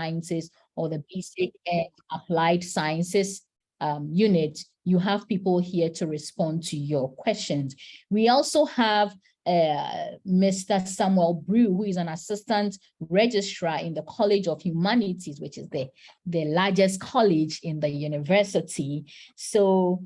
sciences or the basic and applied sciences unit, you have people here to respond to your questions. We also have Mr. Samuel Brew, who is an assistant registrar in the College of Humanities, which is the largest college in the university. So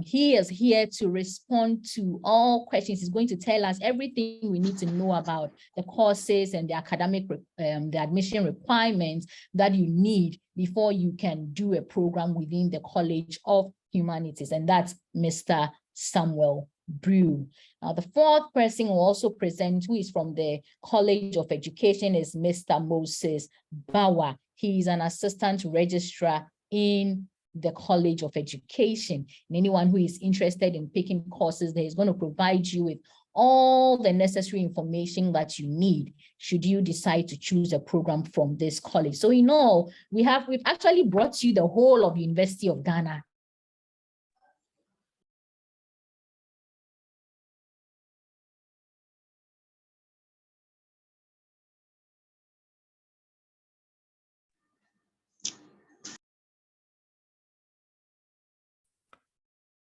he is here to respond to all questions. He's going to tell us everything we need to know about the courses and the academic, the admission requirements that you need before you can do a program within the College of Humanities. And that's Mr. Samuel Brew. Now, the fourth person will also present, who is from the College of Education, is Mr. Moses Bawa. He is an assistant registrar in the College of Education. And anyone who is interested in picking courses there is going to provide you with all the necessary information that you need should you decide to choose a program from this college. So in all, we've actually brought you the whole of University of Ghana.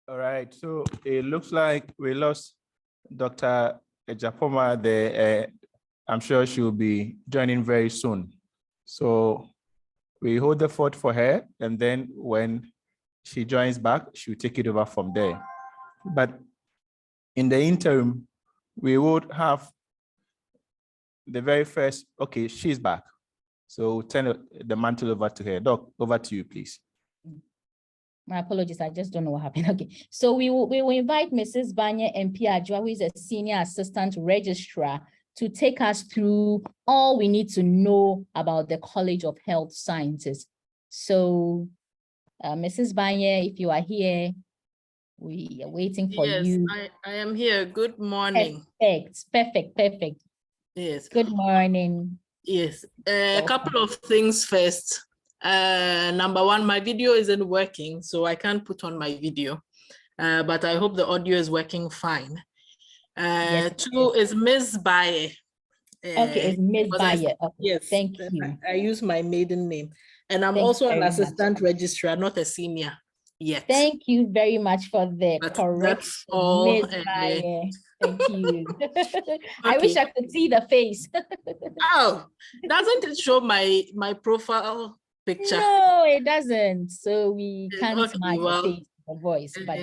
All right, so it looks like we lost Dr. Ejapoma there. I'm sure she'll be joining very soon. So we hold the fort for her, and then when she joins back, she'll take it over from there. But in the interim, we would have the very first, okay, she's back. So turn the mantle over to her. Doc, over to you, please. My apologies, I just don't know what happened. Okay, so we will invite Mrs. Banya MP Ajwa, who is a senior assistant registrar, to take us through all we need to know about the College of Health Sciences. So, Mrs. Banya, if you are here, we are waiting for you. Yes, I am here. Good morning. Perfect. Yes. Good morning. Yes, a couple of things first. Number one, my video isn't working, so I can't put on my video, but I hope the audio is working fine. Yes, two is Ms. Baye. Okay, it's Ms. Baye. Okay, yes, thank you. I use my maiden name, and I'm Thank also you an very assistant much. registrar, not a senior yet. Thank you very much for the correction, that's all, Ms. Baye. Thank you. I Okay. wish I could see the face. Oh, doesn't it show my profile picture? No, it doesn't. So we can't Okay, match well, the face, the voice, but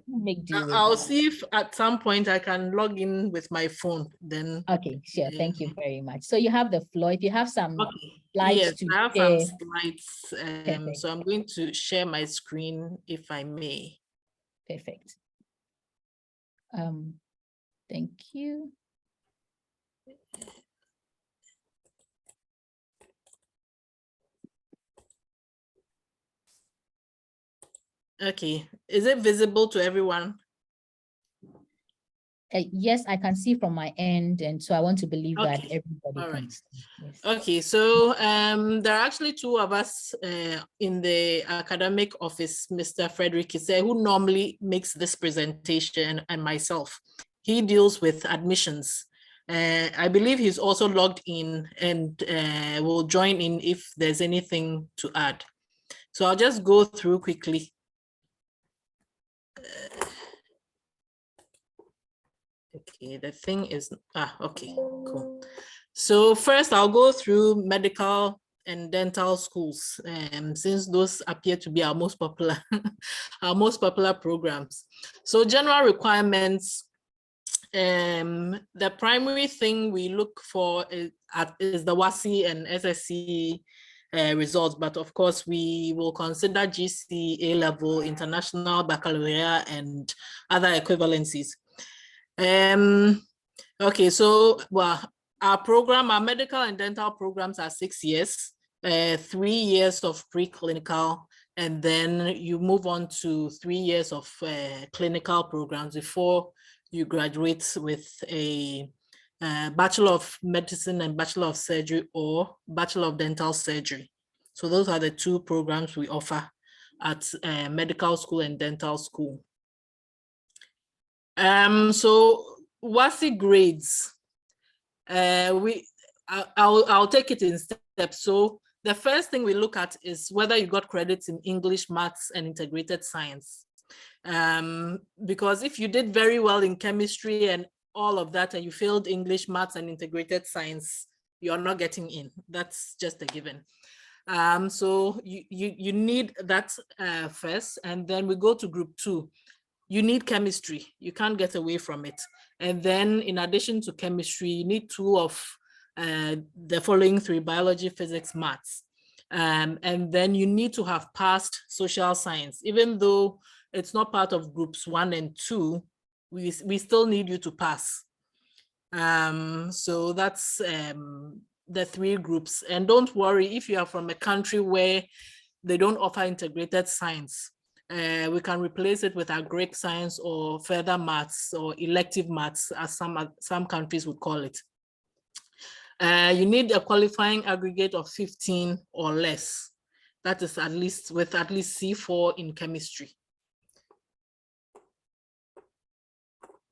make do with I'll it. see if at some point I can log in with my phone. Then Okay, sure. Thank you very much. So you have the floor. If you have some slides yes, to I have share. some slides. So I'm going to share my screen if I may. Perfect. Thank you. Okay, is it visible to everyone? Yes, I can see from my end, and so I want to believe that everybody All can right. see. Yes. Okay, so there are actually two of us in the academic office, Mr. Frederick Ise, who normally makes this presentation, and myself. He deals with admissions. I believe he's also logged in and will join in if there's anything to add. So I'll just go through quickly. Okay, the thing is, okay, cool. So first I'll go through medical and dental schools, since those appear to be our most popular, our most popular programs. So general requirements, the primary thing we look for is the WASSCE and SSC results, but of course we will consider GC, A-level, international, baccalaureate, and other equivalencies. Okay, so well, our medical and dental programs are 6 years, 3 years of preclinical, and then you move on to 3 years of clinical programs before you graduate with a Bachelor of Medicine and Bachelor of Surgery or Bachelor of Dental Surgery. So those are the two programs we offer at medical school and dental school. So WASSCE grades, I'll take it in steps. So the first thing we look at is whether you got credits in English, maths, and integrated science. Because if you did very well in chemistry and all of that, and you failed English, maths, and integrated science, you're not getting in. That's just a given. So you need that first, and then we go to group 2. You need chemistry. You can't get away from it. And then in addition to chemistry, you need 2 of the following 3: biology, physics, maths. And then you need to have passed social science. Even though it's not part of groups 1 and 2, we still need you to pass. So that's the 3 groups. And don't worry if you are from a country where they don't offer integrated science. We can replace it with agric science or further maths or elective maths, as some countries would call it. You need a qualifying aggregate of 15 or less. That is at least C4 in chemistry.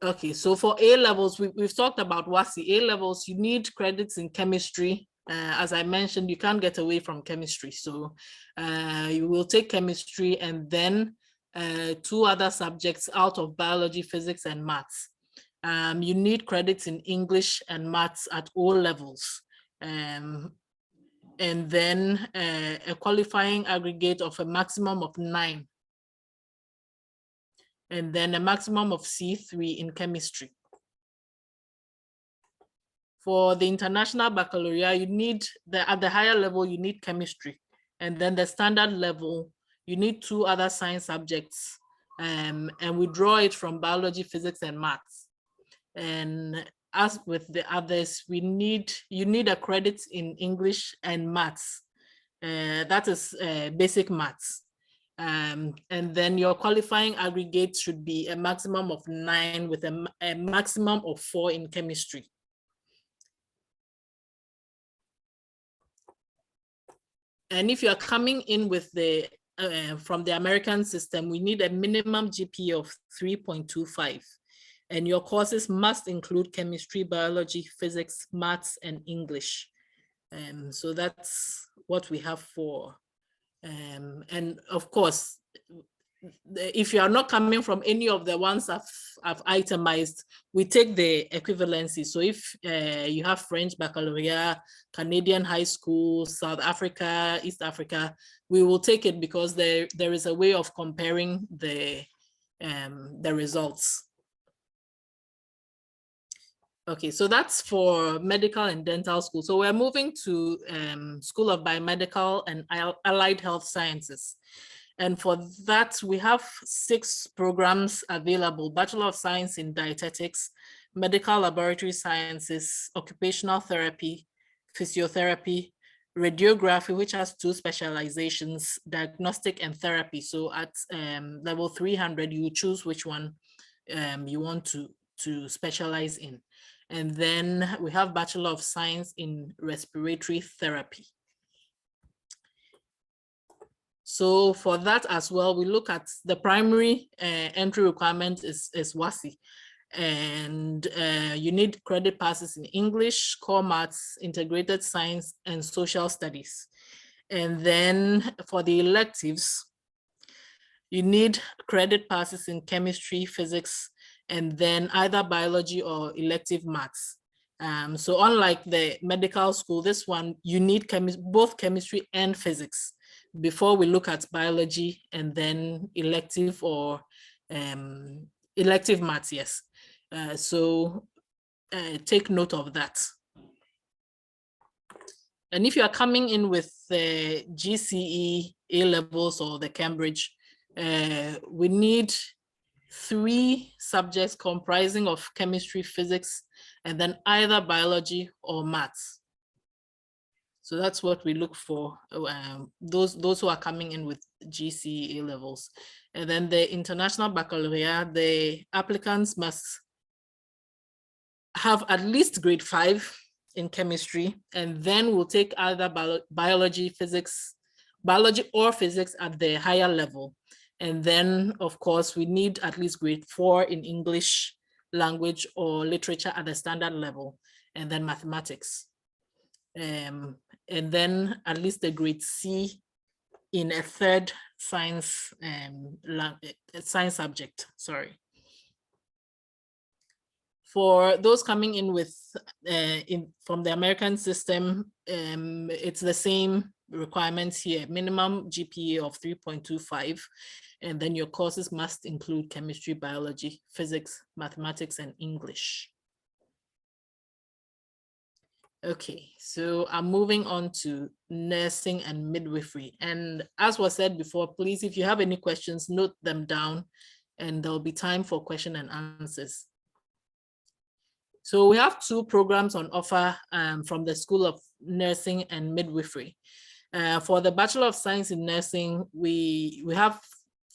Okay, so for A levels, we've talked about WASSCE. A levels, you need credits in chemistry. As I mentioned, you can't get away from chemistry. So you will take chemistry and then 2 other subjects out of biology, physics, and maths. You need credits in English and maths at all levels. And then a qualifying aggregate of a maximum of 9. And then a maximum of C3 in chemistry. For the international baccalaureate, you need at the higher level, you need chemistry. And then the standard level, you need 2 other science subjects. And we draw it from biology, physics, and maths. And as with the others, you need a credit in English and maths. That is basic maths. And then your qualifying aggregate should be a maximum of 9 with a maximum of 4 in chemistry. And if you're coming in with from the American system, we need a minimum GPA of 3.25. And your courses must include chemistry, biology, physics, maths, and English. So that's what we have for. And of course, if you are not coming from any of the ones I've itemized, we take the equivalency. So if you have French baccalaureate, Canadian high school, South Africa, East Africa, we will take it because there is a way of comparing the results. Okay, so that's for medical and dental school. So we're moving to School of Biomedical and Allied Health Sciences. And for that, we have 6 programs available: Bachelor of Science in Dietetics, Medical Laboratory Sciences, Occupational Therapy, Physiotherapy, Radiography, which has 2 specializations, Diagnostic and Therapy. So at level 300, you choose which one you want to specialize in. And then we have Bachelor of Science in Respiratory Therapy. So for that as well, we look at the primary entry requirement is WASSCE. And you need credit passes in English, core maths, integrated science, and social studies. And then for the electives, you need credit passes in chemistry, physics, and then either biology or elective maths. So unlike the medical school, this one, you need both chemistry and physics before we look at biology and then elective or elective maths, yes. So take note of that. And if you are coming in with the GCE A levels or the Cambridge, we need 3 subjects comprising of chemistry, physics, and then either biology or maths. So that's what we look for, those who are coming in with GCE A levels. And then the international baccalaureate, the applicants must have at least grade 5 in chemistry, and then we'll take either biology or physics at the higher level. And then, of course, we need at least grade 4 in English language or literature at the standard level, and then mathematics. and then at least a grade C in a third science science subject, sorry. For those coming in with from the American system, it's the same requirements here, minimum GPA of 3.25, and then your courses must include chemistry, biology, physics, mathematics, and English. Okay, so I'm moving on to nursing and midwifery. And as was said before, please, if you have any questions, note them down and there'll be time for question and answers. So we have two programs on offer from the School of Nursing and Midwifery. For the Bachelor of Science in Nursing, we have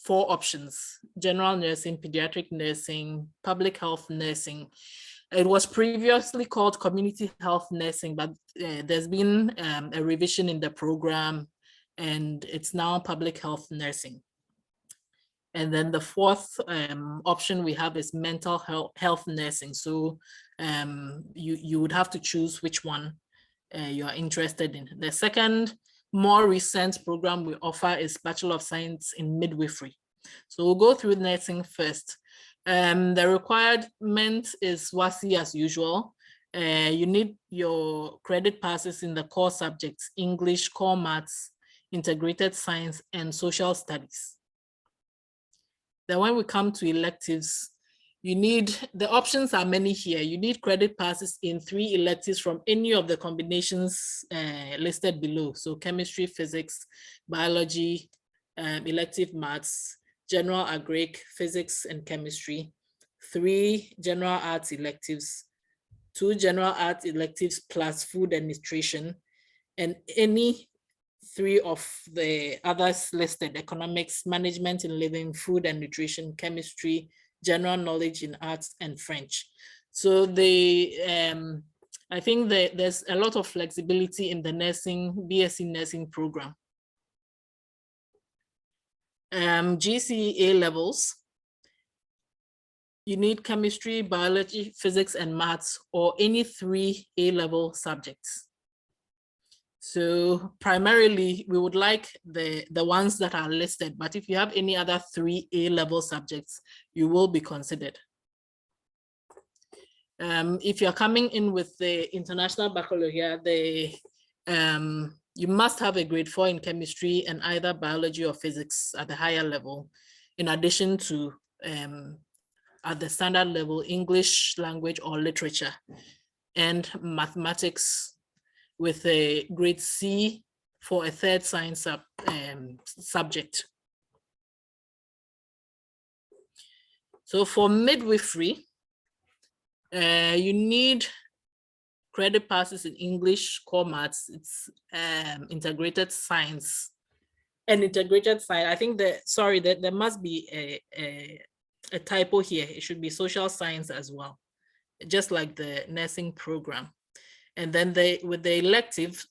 4 options: general nursing, pediatric nursing, public health nursing. It was previously called community health nursing, but there's been a revision in the program and it's now public health nursing. And then the 4th option we have is mental health nursing. So you would have to choose which one you are interested in. The second, more recent program we offer is Bachelor of Science in Midwifery. So we'll go through nursing first. The requirement is WASI as usual. You need your credit passes in the core subjects: English, core maths, integrated science, and social studies. Then when we come to electives, you need, the options are many here. You need credit passes in 3 electives from any of the combinations listed below. So chemistry, physics, biology, elective maths, general agric, physics and chemistry, 3 general arts electives, 2 general arts electives plus food and nutrition, and any 3 of the others listed: economics, management in living, food and nutrition, chemistry, general knowledge in arts, and French. So I think that there's a lot of flexibility in the nursing, BSc nursing program. GCE levels, you need chemistry, biology, physics, and maths, or any 3 A-level subjects. So primarily, we would like the ones that are listed, but if you have any other 3 A-level subjects, you will be considered. If you're coming in with the International Baccalaureate, you must have a grade 4 in chemistry and either biology or physics at the higher level, in addition to at the standard level, English language or literature, and mathematics with a grade C for a 3rd science subject. So for midwifery, you need credit passes in English, core maths, it's integrated science. And integrated science, I think that there must be a typo here. It should be social science as well, just like the nursing program. And then with the elective,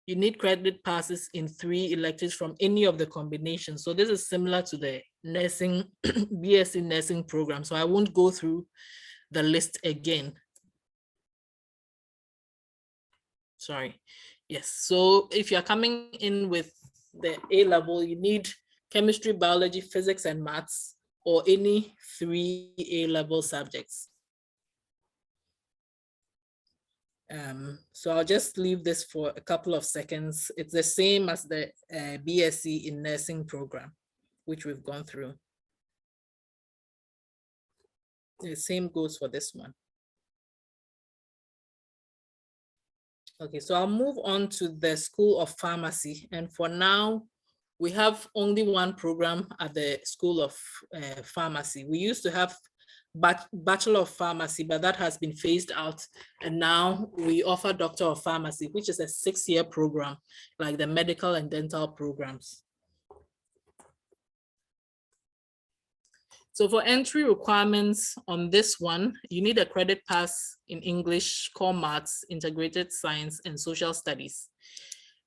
you need credit passes in 3 electives from any of the combinations. So this is similar to the nursing, BSc nursing program. So I won't go through the list again. Sorry. Yes. So if you're coming in with the A level, you need chemistry, biology, physics, and maths, or any 3 A-level subjects. So I'll just leave this for a couple of seconds. It's the same as the BSc in nursing program, which we've gone through. The same goes for this one. Okay, so I'll move on to the School of Pharmacy. And for now, we have only one program at the School of Pharmacy. We used to have Bachelor of Pharmacy, but that has been phased out. And now we offer Doctor of Pharmacy, which is a 6-year program, like the medical and dental programs. So for entry requirements on this one, you need a credit pass in English, core maths, integrated science, and social studies.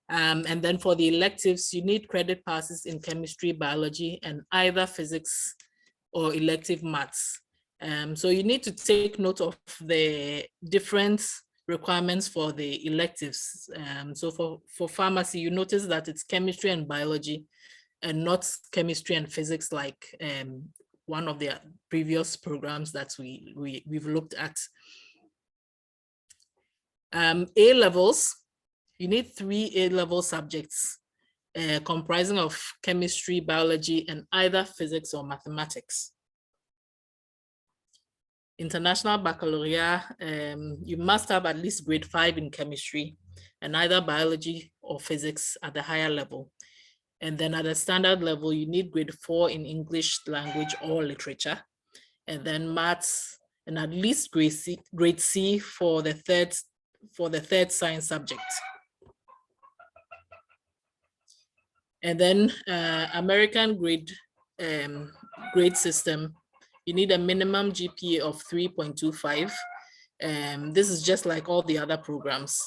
And then for the electives, you need credit passes in chemistry, biology, and either physics or elective maths. So you need to take note of the different requirements for the electives. So for pharmacy, you notice that it's chemistry and biology and not chemistry and physics like one of the previous programs that we've looked at. A levels, you need 3 A-level subjects comprising of chemistry, biology, and either physics or mathematics. International Baccalaureate, you must have at least grade 5 in chemistry and either biology or physics at the higher level. And then at the standard level, you need grade 4 in English language or literature, and then maths, and at least grade C for the third science subject. And then American grade system, you need a minimum GPA of 3.25. This is just like all the other programs.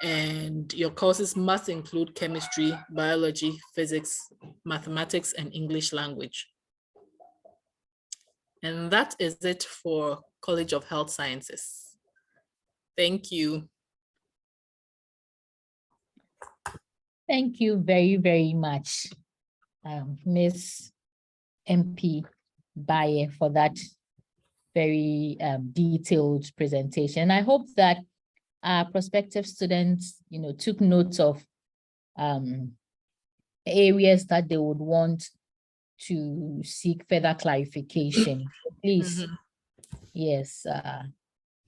And your courses must include chemistry, biology, physics, mathematics, and English language. And that is it for College of Health Sciences. Thank you. Thank you very, very much, Ms. MP Baye, for that very detailed presentation. I hope that our prospective students, took note of areas that they would want to seek further clarification. Please, yes,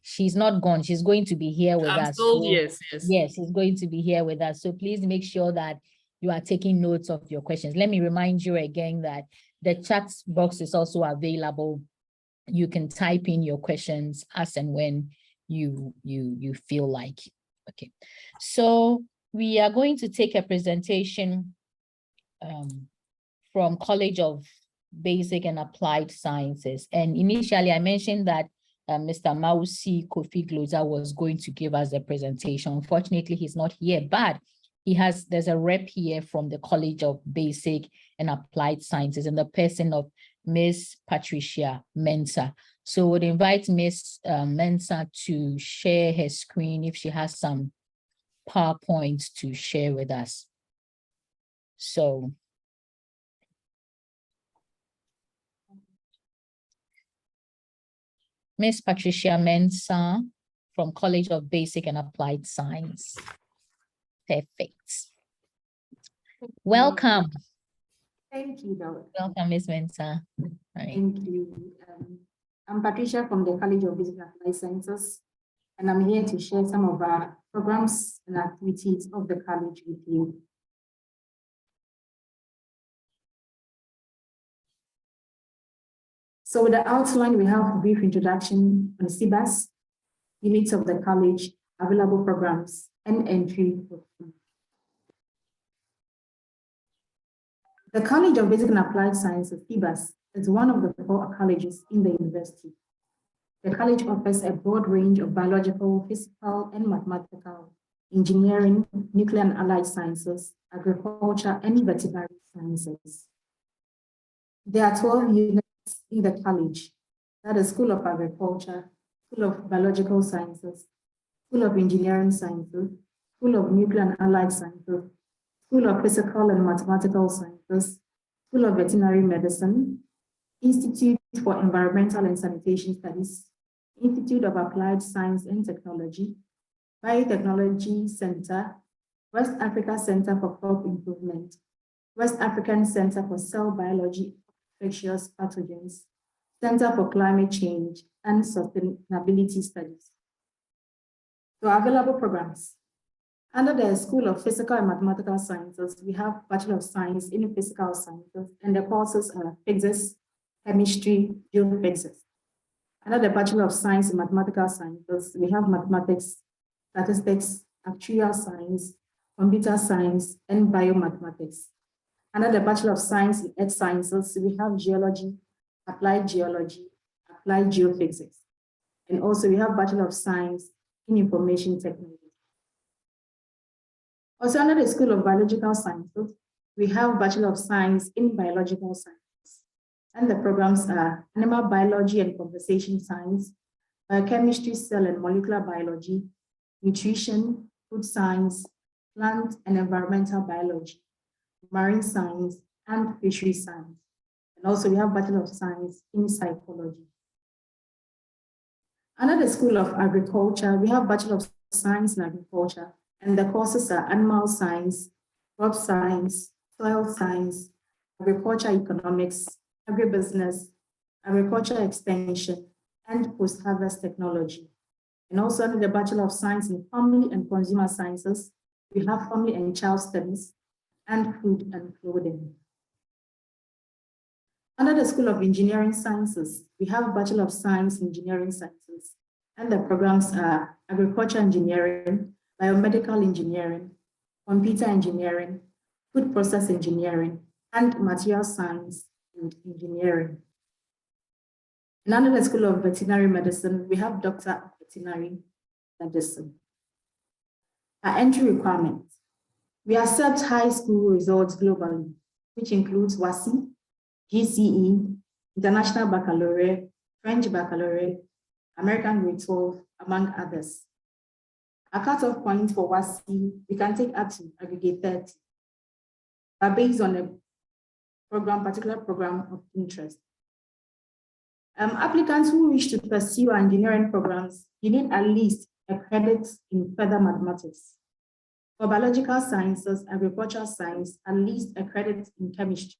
she's not gone. She's going to be here with us. So, yes. Yes, she's going to be here with us. So please make sure that you are taking notes of your questions. Let me remind you again that the chat box is also available. You can type in your questions as and when you feel like. Okay, so we are going to take a presentation from College of Basic and Applied Sciences. And initially I mentioned that Mr. Mausi Kofi Gloza was going to give us a presentation. Unfortunately, he's not here, but there's a rep here from the College of Basic and Applied Sciences in the person of Ms. Patricia Mensah. So would invite Ms. Mensah to share her screen if she has some PowerPoint to share with us. So Ms. Patricia Mensah from College of Basic and Applied Science. Perfect. Welcome. Thank you, Doctor. Welcome, Ms. Mensah. Thank you. I'm Patricia from the College of Basic and Applied Sciences, and I'm here to share some of our programs and activities of the college with you. So with the outline, we have a brief introduction on CBAS, units of the college, available programs, and entry. The College of Basic and Applied Sciences, CBAS, is one of the 4 colleges in the university. The college offers a broad range of biological, physical, and mathematical, engineering, nuclear and allied sciences, agriculture, and veterinary sciences. There are 12 units in the college. That is School of Agriculture, School of Biological Sciences, School of Engineering Sciences, School of Nuclear and Allied Sciences, School of Physical and Mathematical Sciences, School of Veterinary Medicine, Institute for Environmental and Sanitation Studies, Institute of Applied Science and Technology, Biotechnology Center, West Africa Center for Crop Improvement, West African Center for Cell Biology, Infectious Pathogens, Center for Climate Change and Sustainability Studies. So available programs. Under the School of Physical and Mathematical Sciences, we have Bachelor of Science in Physical Sciences, and the courses are Physics, Chemistry, Geophysics. Under the Bachelor of Science in Mathematical Sciences, we have Mathematics, Statistics, Actuarial Science, Computer Science, and Biomathematics. Under the Bachelor of Science in Earth Sciences, we have Geology, Applied Geology, Applied Geophysics. And also we have Bachelor of Science in Information Technology. Also under the School of Biological Sciences, we have Bachelor of Science in Biological Sciences. And the programs are Animal Biology and Conversation Science, Biochemistry, Cell and Molecular Biology, nutrition, food science, plant and environmental biology, marine science, and fishery science. And also we have Bachelor of Science in Psychology. Under the School of Agriculture, we have Bachelor of Science in Agriculture, and the courses are Animal Science, Crop Science, Soil Science, Agriculture Economics, Agribusiness, Agriculture Extension, and Post-Harvest Technology. And also under the Bachelor of Science in Family and Consumer Sciences, we have Family and Child Studies, and Food and Clothing. Under the School of Engineering Sciences, we have Bachelor of Science in Engineering Sciences, and the programs are Agriculture Engineering, Biomedical Engineering, Computer Engineering, Food Process Engineering, and Material Science and Engineering. And under the School of Veterinary Medicine, we have Doctor of Veterinary Medicine. Our entry requirements. We accept high school results globally, which includes WASI, GCE, International Baccalaureate, French Baccalaureate, American Grade 12, among others. A cutoff point for WASI, we can take up to aggregate 30, but based on a particular program of interest. Applicants who wish to pursue our engineering programs, you need at least a credit in further mathematics. For biological sciences, agricultural science, at least a credit in chemistry.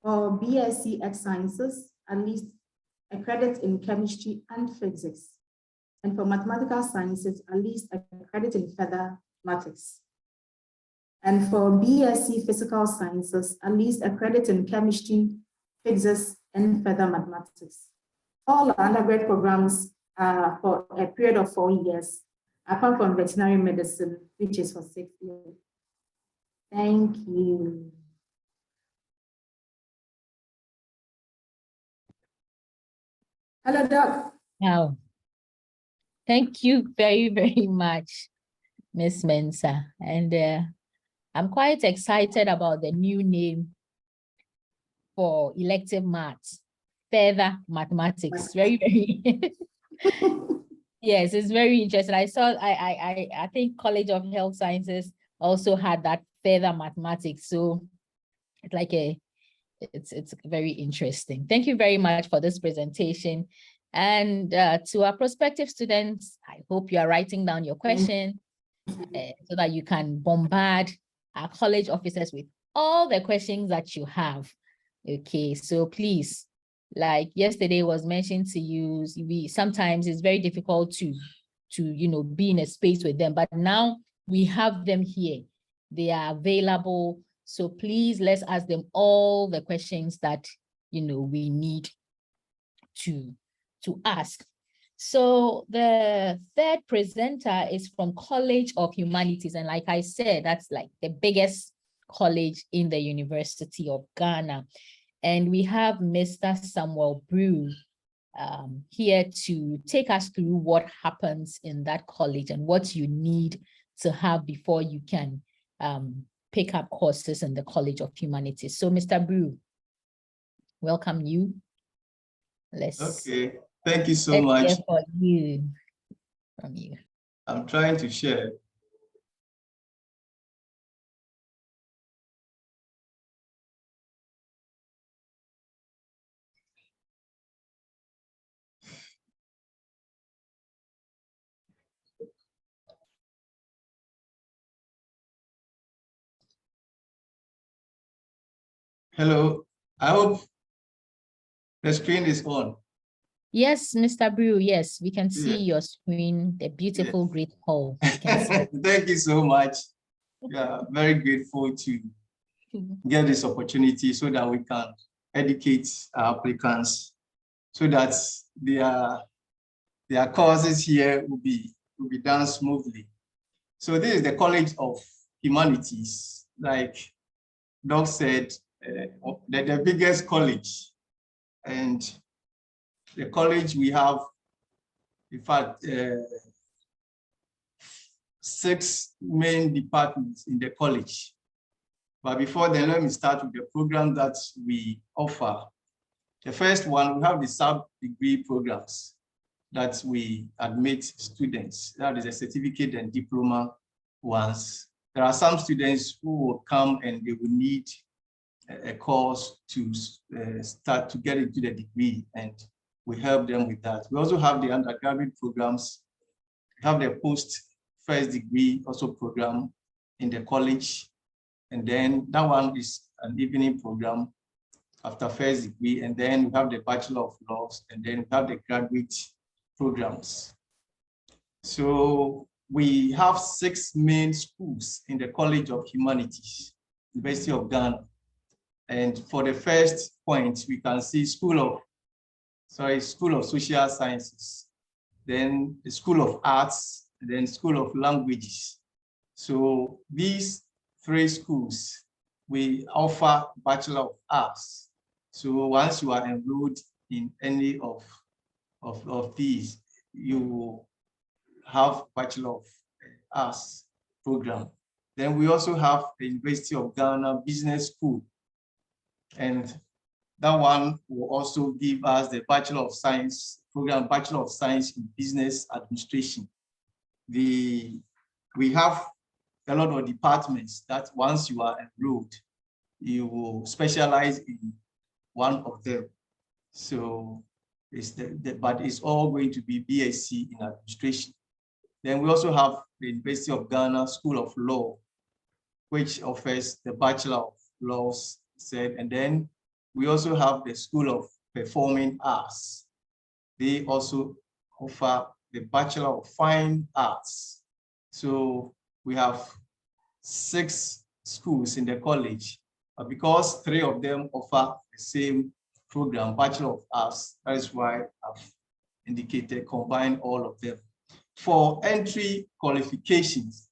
For BSc Ed Sciences, at least a credit in chemistry and physics. And for mathematical sciences, at least a credit in further mathematics. And for BSc Physical Sciences, at least a credit in chemistry, physics, and further mathematics. All undergrad programs are for a period of 4 years, apart from veterinary medicine, which is for 6 years. Thank you. Hello, Doc. Wow. Thank you very, very much, Ms. Mensah. And I'm quite excited about the new name for elective maths, further mathematics. Very, very. Yes, it's very interesting. I think College of Health Sciences also had that further mathematics. So it's like it's very interesting. Thank you very much for this presentation. And to our prospective students, I hope you are writing down your question so that you can bombard our college officers with all the questions that you have. Okay, so please, like yesterday was mentioned to you, sometimes it's very difficult to be in a space with them, but now we have them here. They are available. So please, let's ask them all the questions that we need to ask. So the third presenter is from College of Humanities. And like I said, that's like the biggest college in the University of Ghana. And we have Mr. Samuel Brew here to take us through what happens in that college and what you need to have before you can pick up courses in the College of Humanities. So Mr. Brew, welcome you. Okay, thank you so much. For you, from you. I'm trying to share. Hello, I hope the screen is on. Yes, Mr. Brew, yes, we can see your screen, the beautiful great hall. Thank you so much. Yeah, very grateful to get this opportunity so that we can educate our applicants so that their courses here will be done smoothly. So this is the College of Humanities, like Doc said, the biggest college. And the college, we have, in fact, 6 main departments in the college. But before then, let me start with the program that we offer. The first one, we have the sub-degree programs. that we admit students. That is a certificate and diploma ones. There are some students who will come and they will need a course to start to get into the degree, and we help them with that. We also have the undergraduate programs. We have the post first degree also program in the college, and then that one is an evening program after first degree, and then we have the Bachelor of Laws, and then we have the graduate programs. So we have 6 main schools in the College of Humanities, University of Ghana. And for the first point, we can see School of Social Sciences, then the School of Arts, then School of Languages. So these 3 schools, we offer Bachelor of Arts. So once you are enrolled in any of these, you will have Bachelor of Arts program. Then we also have the University of Ghana Business School, and that one will also give us the Bachelor of Science program, Bachelor of Science in Business Administration. We have a lot of departments that once you are enrolled, you will specialize in one of them. So but it's all going to be BSc in administration. Then we also have the University of Ghana School of Law, which offers the Bachelor of Laws, and then we also have the School of Performing Arts. They also offer the Bachelor of Fine Arts. So we have 6 schools in the college, but because 3 of them offer the same program, Bachelor of Arts, that is why I've indicated combine all of them. For entry qualifications,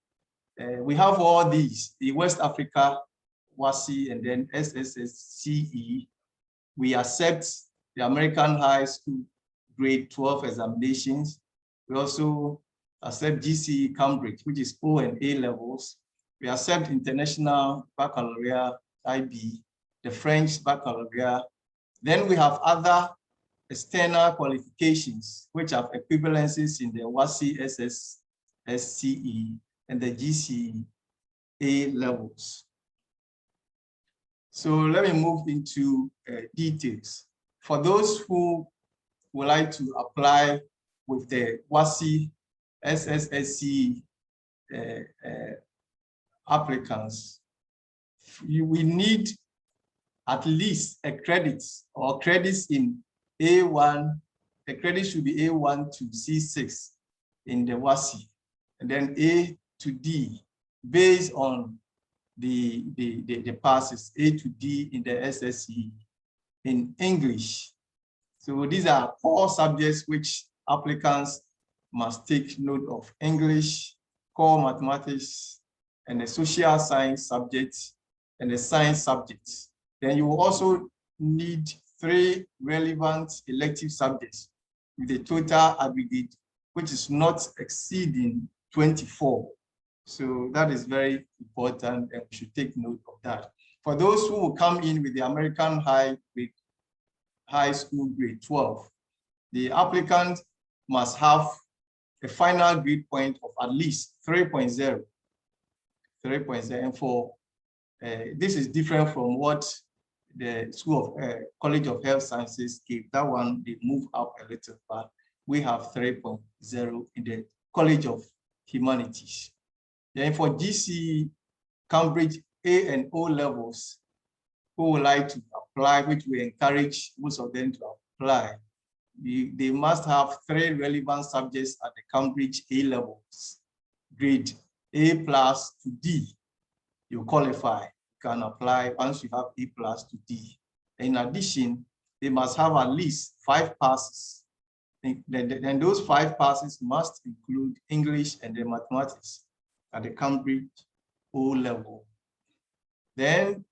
we have all these: the West Africa, WASI, and then SSSCE. We accept the American High School grade 12 examinations. We also accept GCE Cambridge, which is O and A levels. We accept International Baccalaureate, IB, the French Baccalaureate. Then we have other external qualifications, which have equivalencies in the WASI SSSCE and the GCE A levels. So let me move into details. For those who would like to apply with the WASI SSSCE applicants, we need at least a credit or credits in A1. The credit should be A1 to C6 in the WASI, and then A to D based on the passes, A to D in the SSE in English. So these are 4 subjects which applicants must take note of: English, core mathematics, and the social science subjects, and the science subjects. Then you will also need 3 relevant elective subjects with a total aggregate which is not exceeding 24. So that is very important, and we should take note of that. For those who will come in with the American High School grade 12, the applicant must have a final grade point of at least 3.0. 3.0, and for this is different from what the College of Health Sciences gave. That one, they move up a little, but we have 3.0 in the College of Humanities. Then for GCE Cambridge A and O levels, who would like to apply, which we encourage most of them to apply, they must have 3 relevant subjects at the Cambridge A levels, grade A+ to D. You qualify, you can apply once you have A+ to D. In addition, they must have at least 5 passes. Then those 5 passes must include English and the mathematics at the Cambridge O level. Then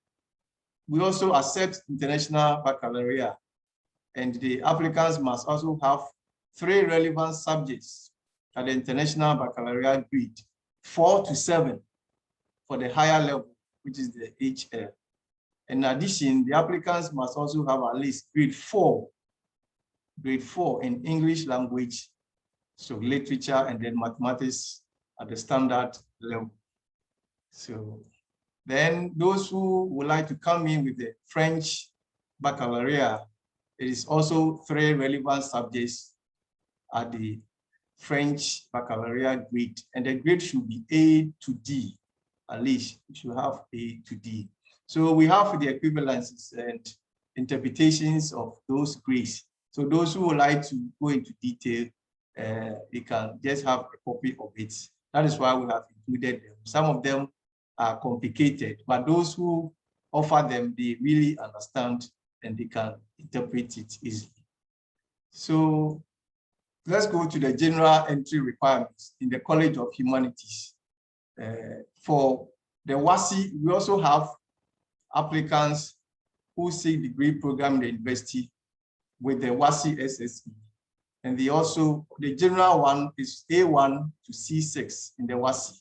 we also accept International Baccalaureate, and the applicants must also have 3 relevant subjects at the International Baccalaureate grade, 4 to 7 for the higher level, which is the HL. In addition, the applicants must also have at least grade 4 in English language So literature and then mathematics at the standard level. So then those who would like to come in with the French baccalaureate, it is also 3 relevant subjects at the French baccalaureate grade, and the grade should be A to D. At least you should have A to D. So we have the equivalences and interpretations of those grades. So those who would like to go into detail, they can just have a copy of it. That is why we have included them. Some of them are complicated, but those who offer them, they really understand and they can interpret it easily. So let's go to the general entry requirements in the College of Humanities. For the WASI, we also have applicants who seek degree program in the university with the WASI SSE. And the general one is A1 to C6 in the WASI,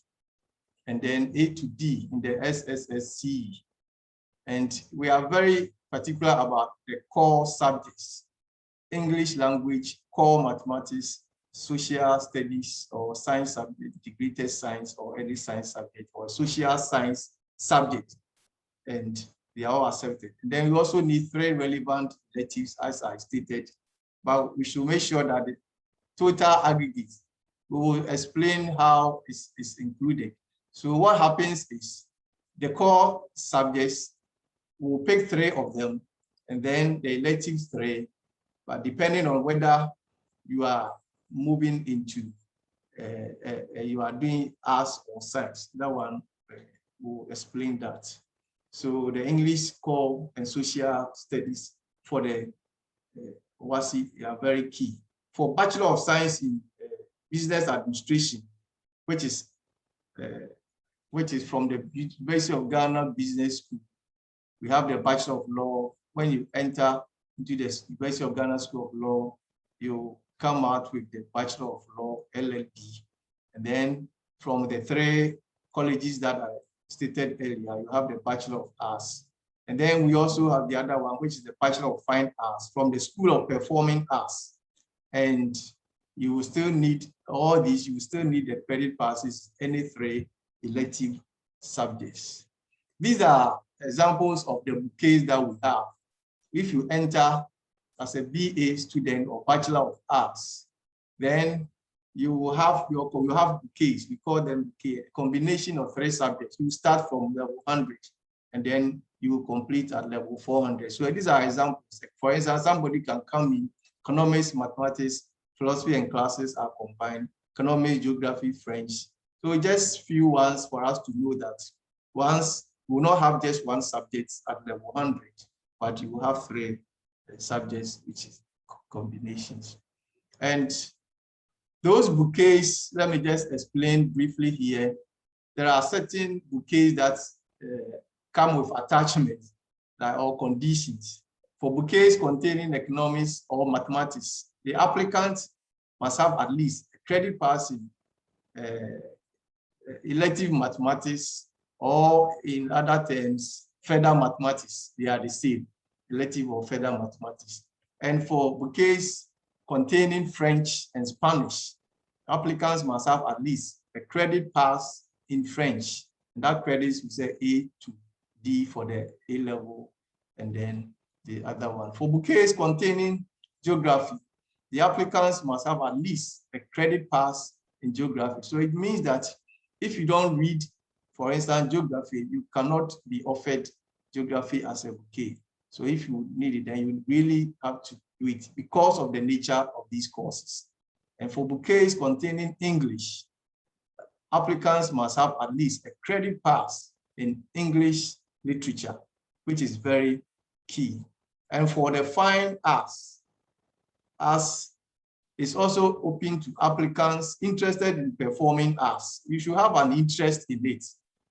and then A to D in the SSSC. And we are very particular about the core subjects: English language, core mathematics, social studies or science subject, integrated science or any science subject, or social science subject, and they are all accepted. And then we also need 3 relevant electives, as I stated, but we should make sure that the total aggregate, we will explain how it's included. So what happens is the core subjects, we'll pick 3 of them, and then the electives 3, but depending on whether you are moving into, you are doing arts or science, that one will explain that. So the English core and social studies for the WASI are very key. For Bachelor of Science in Business Administration, which is from the University of Ghana Business School, we have the Bachelor of Law. When you enter into the University of Ghana School of Law, you come out with the Bachelor of Law, LLB. And then from the 3 colleges that I stated earlier, you have the Bachelor of Arts. And then we also have the other one, which is the Bachelor of Fine Arts from the School of Performing Arts. And you will still need all these, you will still need the credit passes, any 3 elective subjects. These are examples of the bouquets that we have. If you enter as a BA student or Bachelor of Arts, then you will have bouquets. We call them bouquet, a combination of 3 subjects. You start from level 100, and then you will complete at level 400. So these are examples. For instance, somebody can come in, economics, mathematics, philosophy and classes are combined, economics, geography, French. So just few ones for us to know that once we will not have just 1 subject at level 100, but you will have 3 subjects, which is combinations. And those bouquets, let me just explain briefly here. There are certain bouquets that come with attachments or conditions. For bouquets containing economics or mathematics, the applicant must have at least a credit pass in elective mathematics, or in other terms, further mathematics. They are the same, elective or further mathematics. And for bouquets containing French and Spanish, applicants must have at least a credit pass in French. And that credits, we say A to D for the A level, and then the other one. For bouquets containing geography, the applicants must have at least a credit pass in geography. So it means that if you don't read, for instance, geography, you cannot be offered geography as a bouquet. So if you need it, then you really have to do it because of the nature of these courses. And for bouquets containing English, applicants must have at least a credit pass in English literature, which is very key. And for the fine arts, as is also open to applicants interested in performing arts. You should have an interest in it.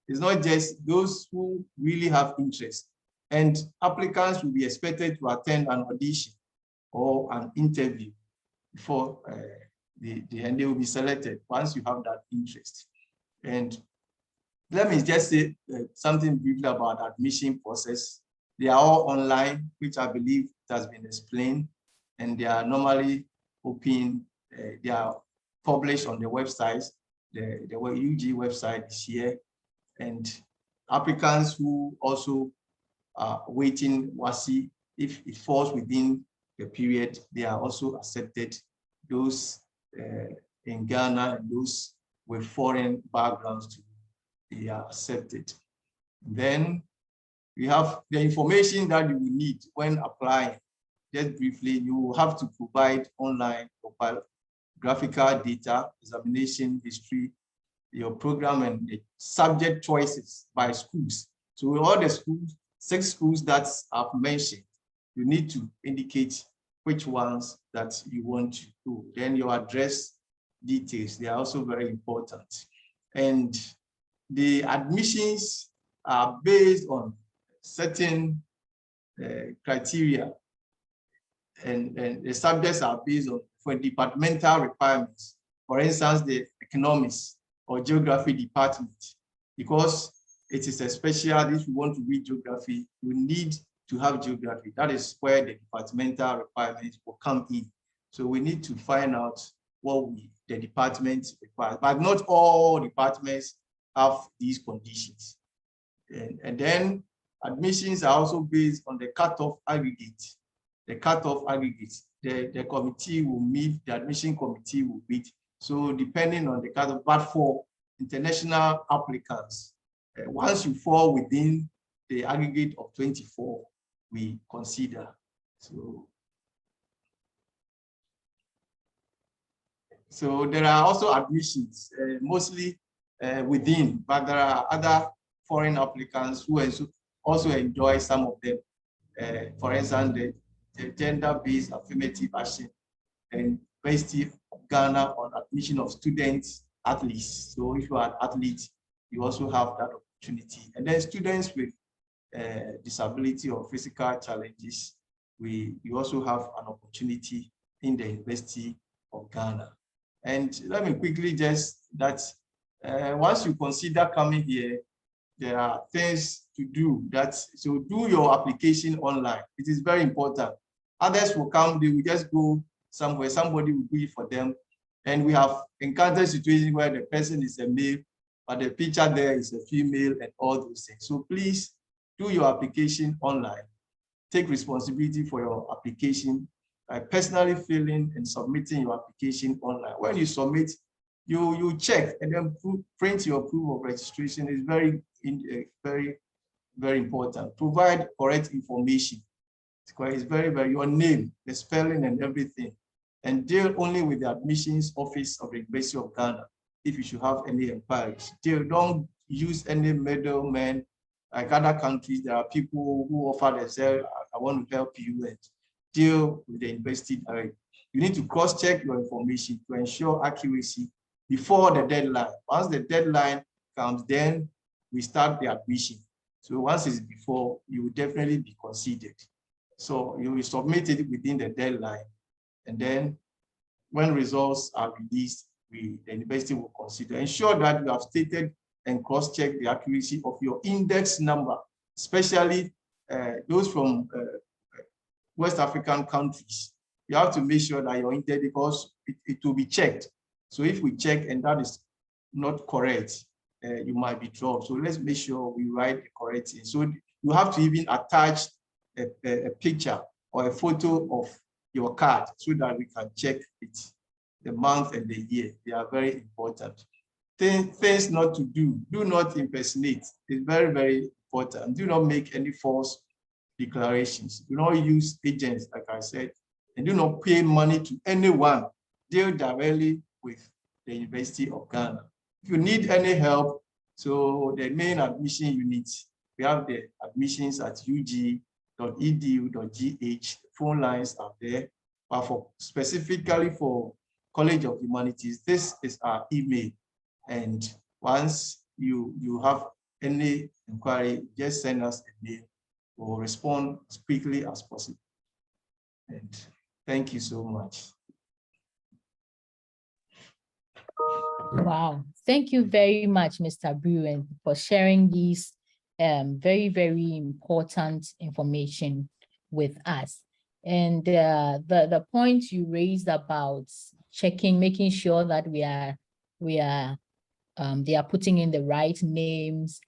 It's not just those who really have interest. And applicants will be expected to attend an audition or an interview before and they will be selected once you have that interest. And let me just say something briefly about admission process. They are all online, which I believe has been explained, and they are normally open. They are published on the website. The UG website is here, and applicants who also are waiting WASI, if it falls within the period, they are also accepted. Those in Ghana and those with foreign backgrounds too, they are accepted. Then we have the information that you will need when applying. Just briefly, you will have to provide online graphical data, examination history, your program, and the subject choices by schools. So all the schools, 6 schools that I've mentioned, you need to indicate which ones that you want to do. Then your address details, they are also very important. And the admissions are based on certain criteria, and the subjects are based on for departmental requirements. For instance, the economics or geography department, because it is a special, if you want to read geography, you need to have geography. That is where the departmental requirements will come in. So we need to find out what the department requires, but not all departments have these conditions. And then admissions are also based on the cutoff aggregate. The cutoff aggregate, the committee will meet, the admission committee will meet. So depending on the cutoff, but for international applicants, once you fall within the aggregate of 24, we consider. So there are also admissions, mostly within, but there are other foreign applicants who also enjoy some of them. For instance, the gender-based affirmative action and University of Ghana on admission of students, athletes. So if you are an athlete, you also have that opportunity. And then students with disability or physical challenges, you also have an opportunity in the University of Ghana. And let me quickly just that once you consider coming here, there are things to do. So do your application online. It is very important. Others will come, they will just go somewhere, somebody will do it for them. And we have encountered situations where the person is a male, but the picture there is a female and all those things. So please do your application online. Take responsibility for your application by personally filling and submitting your application online. When you submit, you check and then print your proof of registration. Is very, very important. Provide correct information. It's very, your name, the spelling and everything. And deal only with the admissions office of the University of Ghana if you should have any inquiries. Don't use any middlemen. Like other countries, there are people who offer themselves, I want to help you, and deal with the university directly. You need to cross-check your information to ensure accuracy before the deadline. Once the deadline comes, then we start the admission. So once it's before, you will definitely be considered. So you will submit it within the deadline. And then when results are released, the university will consider. Ensure that you have stated and cross-check the accuracy of your index number, especially those from West African countries. You have to make sure that your index, because it will be checked. So if we check and that is not correct, you might be dropped. So let's make sure we write the correct thing. So you have to even attach a picture or a photo of your card so that we can check it, the month and the year. They are very important. Things not to do. Do not impersonate. It's very, very important. Do not make any false declarations. Do not use agents, like I said, and do not pay money to anyone. Deal directly with the University of Ghana. If you need any help, so the main admission unit, we have the admissions at ug.edu.gh. Phone lines are there, but specifically for College of Humanities, this is our email. And once you have any inquiry, just send us a mail. We'll respond as quickly as possible. And thank you so much. Wow. Thank you very much, Mr. Bruin, for sharing these very, very important information with us. And the point you raised about checking, making sure that they are putting in the right names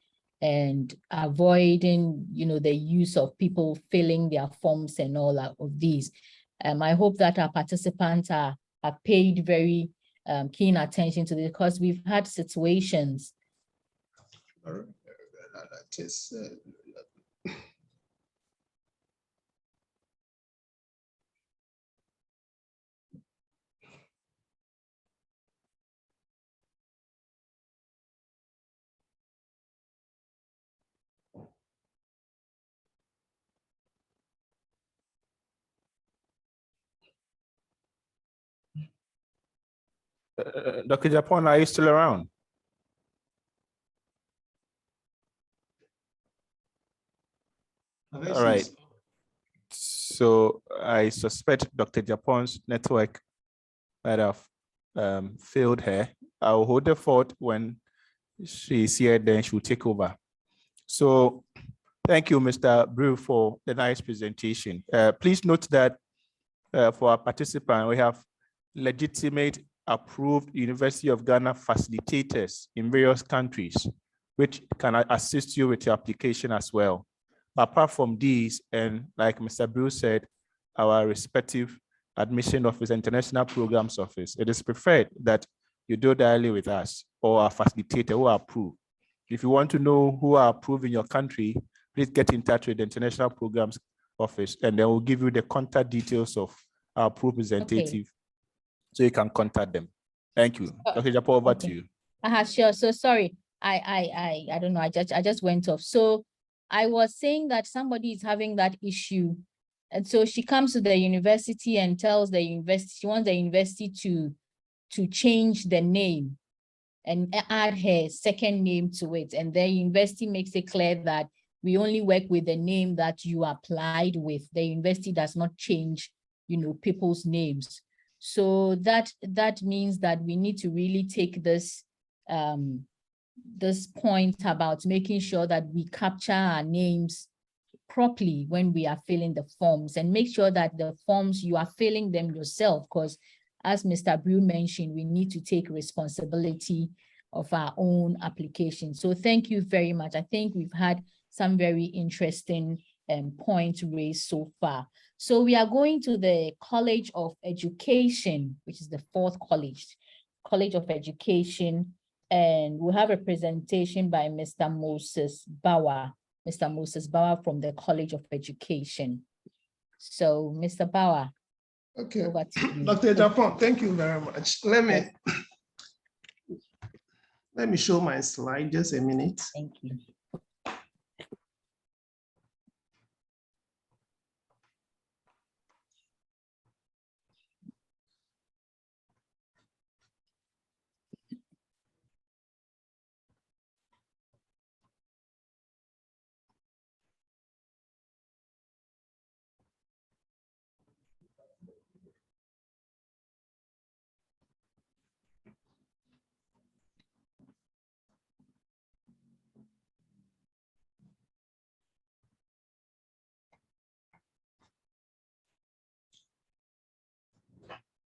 and avoiding, the use of people filling their forms and all of these. I hope that our participants have paid very keen attention to this, because we've had situations. Dr. Japon, are you still around? All right. So I suspect Dr. Japon's network might have failed her. I'll hold the fort. When she's here, then she'll take over. So thank you, Mr. Brew, for the nice presentation. Please note that for our participant, we have legitimate approved University of Ghana facilitators in various countries, which can assist you with your application as well. Apart from these, and like Mr. Bruce said, our respective admission office, international programs office, it is preferred that you do directly with us or our facilitator who are approved. If you want to know who are approved in your country, please get in touch with the international programs office, and then we'll give you the contact details of our approved representative, so you can contact them. Thank you. Dr. Japo, over to you. Sure. So sorry, I don't know. I just went off. So I was saying that somebody is having that issue, and so she comes to the university and tells the university she wants the university to change the name and add her second name to it, and the university makes it clear that we only work with the name that you applied with. The university does not change, people's names. So that means that we need to really take this point about making sure that we capture our names properly when we are filling the forms, and make sure that the forms, you are filling them yourself, because as Mr. Brew mentioned, we need to take responsibility of our own application. So thank you very much. I think we've had some very interesting points raised so far. So we are going to the College of Education, which is the fourth College of Education, and we'll have a presentation by Mr. Moses Bauer. Mr. Moses Bauer from the College of Education. So Mr. Bauer. Okay, over to you. Dr. Japon, thank you very much. Let me show my slide, just a minute. Thank you.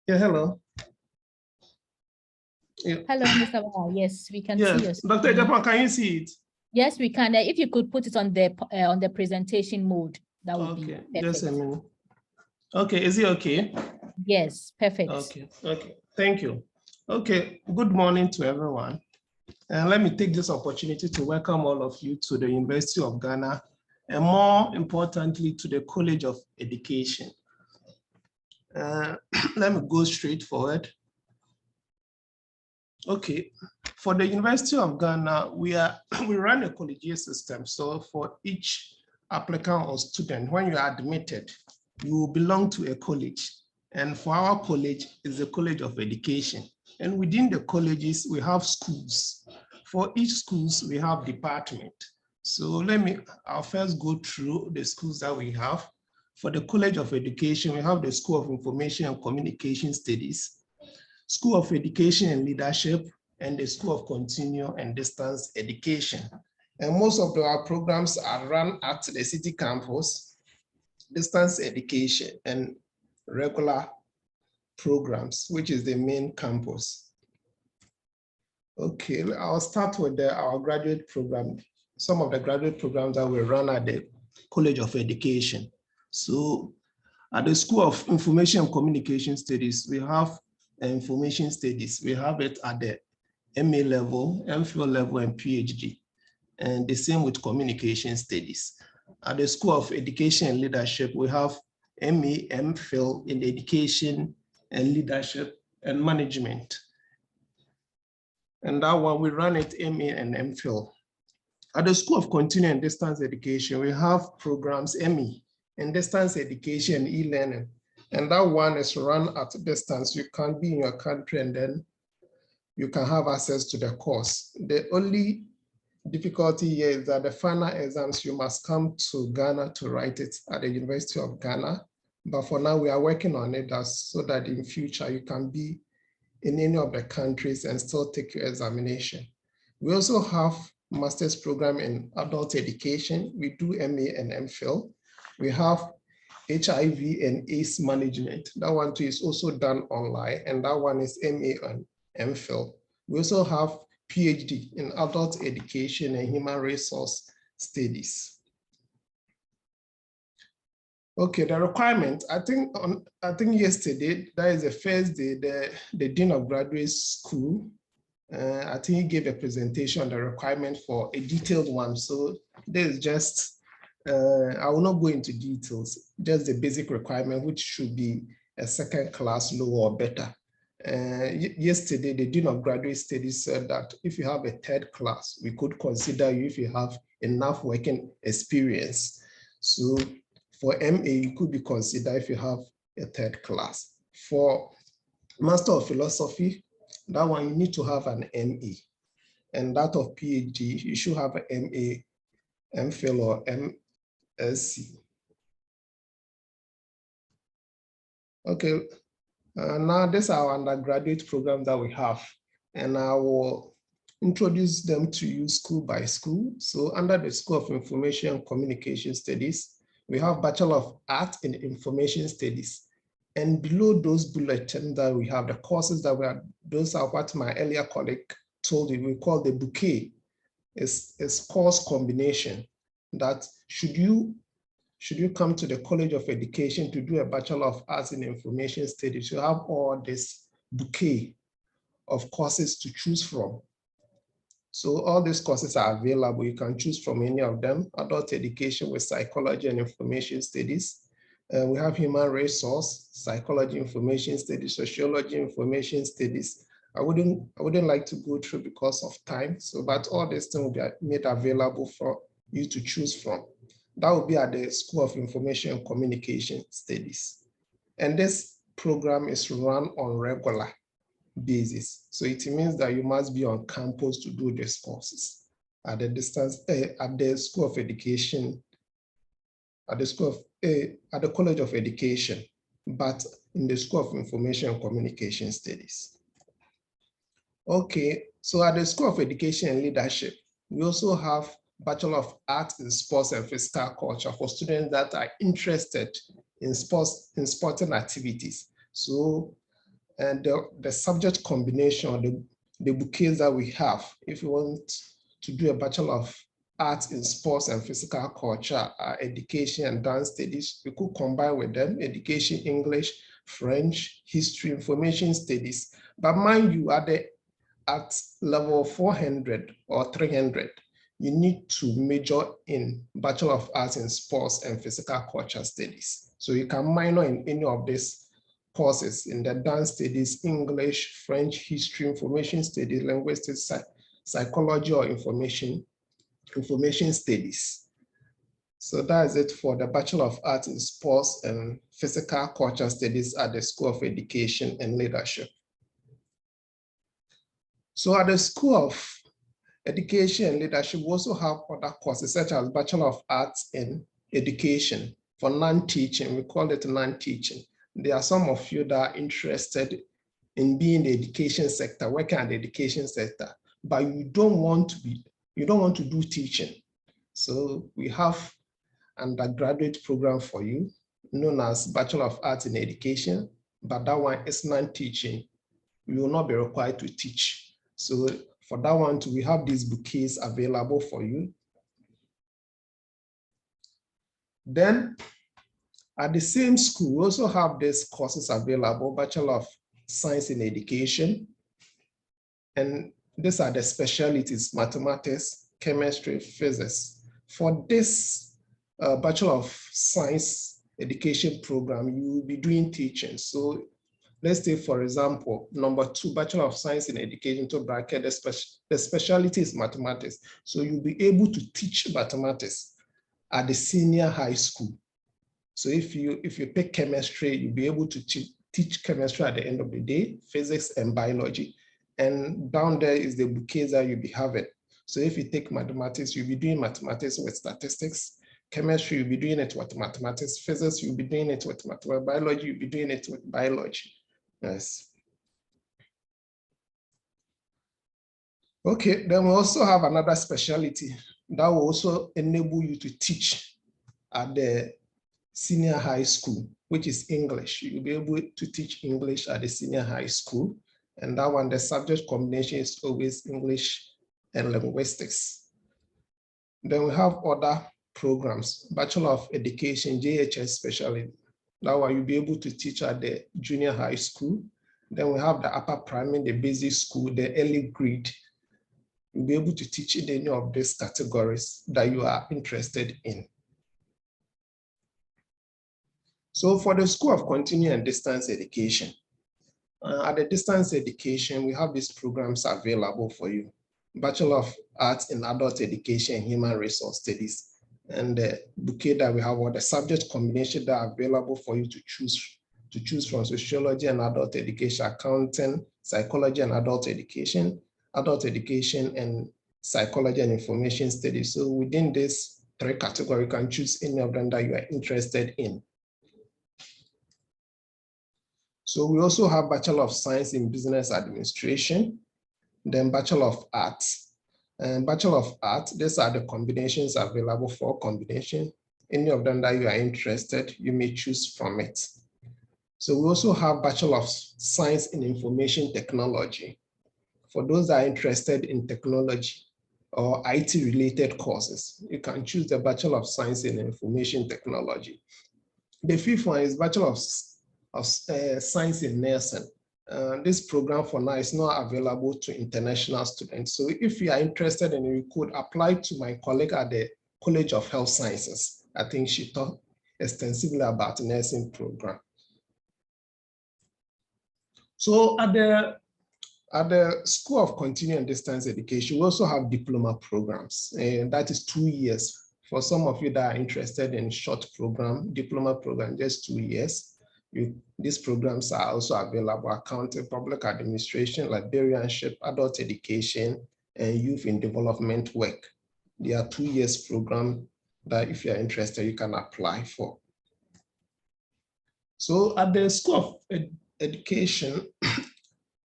Yeah, hello. Yeah. Hello, Mr. Bauer. Yes, we can see Yes, you. Dr. Japon, can you see it? Yes, we can. If you could put it on the presentation mode, that would be perfect. Just a minute. Okay, is it okay? Yes, perfect. Okay, thank you. Okay, good morning to everyone. And let me take this opportunity to welcome all of you to the University of Ghana, and more importantly, to the College of Education. Let me go straight forward. Okay, for the University of Ghana, we run a collegiate system. So for each applicant or student, when you are admitted, you belong to a college. And for our college, is the College of Education. And within the colleges, we have schools. For each schools, we have department. So I'll first go through the schools that we have. For the College of Education, we have the School of Information and Communication Studies, School of Education and Leadership, and the School of Continuing and Distance Education. And most of our programs are run at the city campus, distance education, and regular programs, which is the main campus. Okay, I'll start with our graduate program. Some of the graduate programs that we run at the College of Education. So at the School of Information and Communication Studies, we have information studies. We have it at the MA level, MPhil level, and PhD. And the same with communication studies. At the School of Education and Leadership, we have MA, MPhil in education and leadership and management. And that one, we run it MA and MPhil. At the School of Continuing and Distance Education, we have programs ME in distance education and e-learning. And that one is run at distance. You can be in your country and then you can have access to the course. The only difficulty here is that the final exams, you must come to Ghana to write it at the University of Ghana. But for now, we are working on it so that in future you can be in any of the countries and still take your examination. We also have master's program in adult education. We do MA and MPhil. We have HIV and AIDS management. That one too is also done online, and that one is MA and MPhil. We also have PhD in adult education and human resource studies. Okay, the requirement, I think yesterday, that is the first day, the Dean of Graduate School, I think he gave a presentation on the requirement for a detailed one. So there's just, I will not go into details, just the basic requirement, which should be a second class low or better. Yesterday, the Dean of Graduate Studies said that if you have a third class, we could consider you if you have enough working experience. So for MA, you could be considered if you have a third class. For Master of Philosophy, that one you need to have an ME. And that of PhD, you should have an MA, MPhil, or MSc. Okay, now this is our undergraduate program that we have, and I will introduce them to you school by school. So under the School of Information and Communication Studies, we have Bachelor of Arts in Information Studies. And below those bulletins that we have, the courses that we are, those are what my earlier colleague told you, we call the bouquet. It's course combination that should you come to the College of Education to do a Bachelor of Arts in Information Studies, you have all this bouquet of courses to choose from. So all these courses are available. You can choose from any of them. Adult education with psychology and information studies. We have human resource, psychology, information studies, sociology, information studies. I wouldn't like to go through because of time. So, but all these things will be made available for you to choose from. That will be at the School of Information and Communication Studies. And this program is run on regular basis. So it means that you must be on campus to do these courses at the distance, at the School of Education, at the College of Education, but in the School of Information and Communication Studies. Okay, so at the School of Education and Leadership, we also have Bachelor of Arts in Sports and Physical Culture for students that are interested in sports, in sporting activities. So, and the subject combination, the bouquets that we have, if you want to do a Bachelor of Arts in Sports and Physical Culture, education and dance studies, we could combine with them, education, English, French, history, information studies. But mind you, at level 400 or 300, you need to major in Bachelor of Arts in Sports and Physical Culture Studies. So you can minor in any of these courses in the dance studies, English, French, history, information studies, linguistics, psychology, or information studies. So that is it for the Bachelor of Arts in Sports and Physical Culture Studies at the School of Education and Leadership. So at the School of Education and Leadership, we also have other courses such as Bachelor of Arts in Education for non-teaching. We call it non-teaching. There are some of you that are interested in being in the education sector, working at the education sector, but you don't want to do teaching. So we have an undergraduate program for you known as Bachelor of Arts in Education, but that one is non-teaching. You will not be required to teach. So for that one, we have these bouquets available for you. Then at the same school, we also have these courses available, Bachelor of Science in Education. And these are the specialties: mathematics, chemistry, physics. For this Bachelor of Science Education program, you will be doing teaching. So let's take, for example, number 2, Bachelor of Science in Education, to bracket, the specialty is mathematics. So you'll be able to teach mathematics at the senior high school. So if you pick chemistry, you'll be able to teach chemistry at the end of the day, physics and biology. And down there is the bouquets that you'll be having. So if you take mathematics, you'll be doing mathematics with statistics. Chemistry, you'll be doing it with mathematics. Physics, you'll be doing it with mathematics. Biology, you'll be doing it with biology. Yes. Okay, then we also have another specialty that will also enable you to teach at the senior high school, which is English. You'll be able to teach English at the senior high school. And that one, the subject combination is always English and linguistics. Then we have other programs, Bachelor of Education, JHS specialty. That one, you'll be able to teach at the junior high school. Then we have the upper primary, the basic school, the early grade. You'll be able to teach in any of these categories that you are interested in. So for the School of Continuing and Distance Education, at the distance education, we have these programs available for you. Bachelor of Arts in Adult Education and Human Resource Studies. And the bouquet that we have, or the subject combination that are available for you to choose from: sociology and adult education, accounting, psychology and adult education and psychology and information studies. So within this 3 categories, you can choose any of them that you are interested in. So we also have Bachelor of Science in Business Administration, then Bachelor of Arts. And Bachelor of Arts, these are the combinations available for combination. Any of them that you are interested, you may choose from it. So we also have Bachelor of Science in Information Technology. For those that are interested in technology or IT-related courses, you can choose the Bachelor of Science in Information Technology. The 5th one is Bachelor of Science in Nursing. This program for now is not available to international students. So if you are interested in it, you could apply to my colleague at the College of Health Sciences. I think she talked extensively about the nursing program. So at the School of Continuing and Distance Education, we also have diploma programs, and that is 2 years. For some of you that are interested in short program, diploma program, just 2 years. These programs are also available: accounting, public administration, librarianship, adult education, and youth in development work. They are 2 years program that if you're interested, you can apply for. So at the School of Education,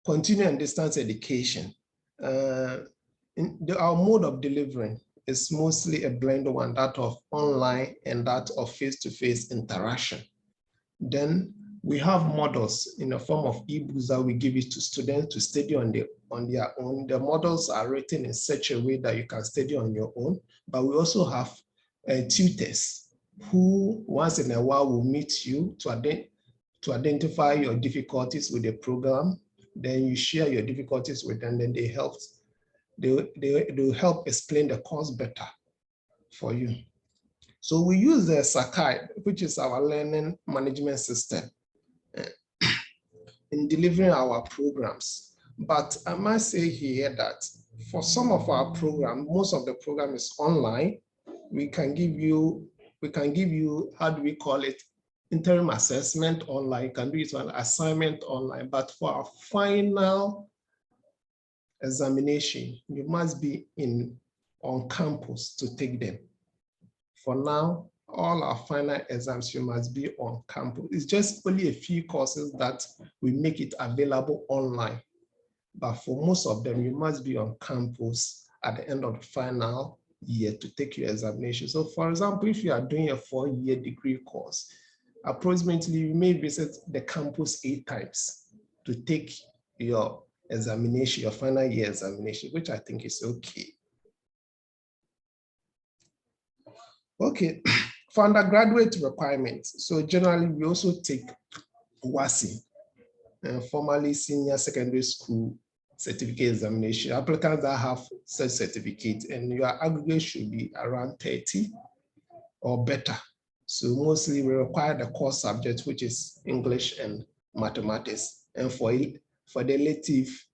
Continuing and Distance Education, our mode of delivering is mostly a blend one, that of online and that of face-to-face interaction. Then we have models in the form of ebooks that we give it to students to study on their own. The models are written in such a way that you can study on your own, but we also have tutors who once in a while will meet you to identify your difficulties with the program. Then you share your difficulties with them, then they will help explain the course better for you. So we use the Sakai, which is our learning management system, in delivering our programs. But I must say here that for some of our programs, most of the program is online. We can give you, how do we call it? Interim assessment online. You can do it on assignment online. But for our final examination, you must be on campus to take them. For now, all our final exams, you must be on campus. It's just only a few courses that we make it available online. But for most of them, you must be on campus at the end of the final year to take your examination. So for example, if you are doing a 4-year degree course, approximately you may visit the campus 8 times to take your examination, your final year examination, which I think is okay. Okay, for undergraduate requirements, so generally we also take WASI, formerly Senior Secondary School Certificate Examination. Applicants that have such certificate and your aggregate should be around 30 or better. So mostly we require the core subject, which is English and mathematics. And for the elective,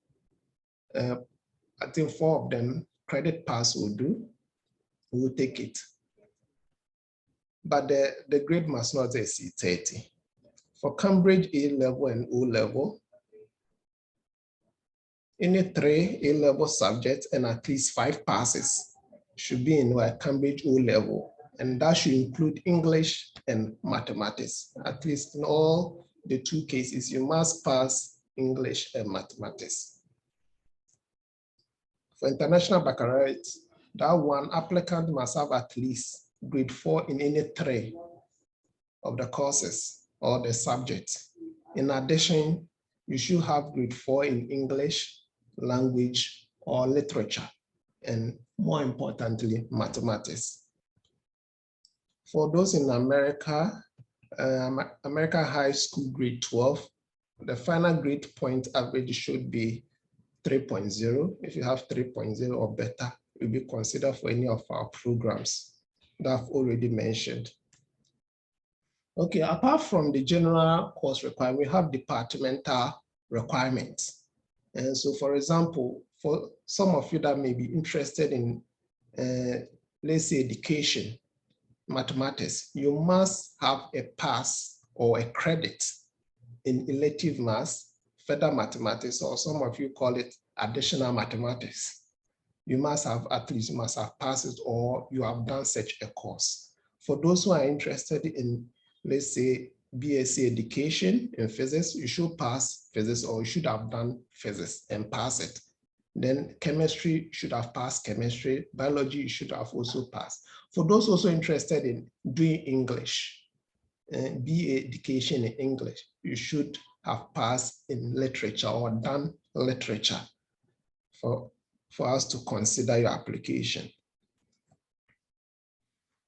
I think 4 of them, credit pass will do, we'll take it. But the grade must not exceed 30. For Cambridge A-level and O-level, any 3 A-level subjects and at least 5 passes should be in a Cambridge O-level, and that should include English and mathematics. At least in all the 2 cases, you must pass English and mathematics. For international baccalaureate, that one applicant must have at least grade 4 in any 3 of the courses or the subjects. In addition, you should have grade 4 in English, language, or literature, and more importantly, mathematics. For those in America, American High School grade 12, the final grade point average should be 3.0. If you have 3.0 or better, you'll be considered for any of our programs that I've already mentioned. Okay, apart from the general course requirement, we have departmental requirements. And so, for example, for some of you that may be interested in, let's say, education, mathematics, you must have a pass or a credit in elective maths, further mathematics, or some of you call it additional mathematics. You must have at least, you must have passes or you have done such a course. For those who are interested in, let's say, BSc education in physics, you should pass physics or you should have done physics and pass it. Then chemistry should have passed chemistry, biology you should have also passed. For those also interested in doing English, BA education in English, you should have passed in literature or done literature for us to consider your application.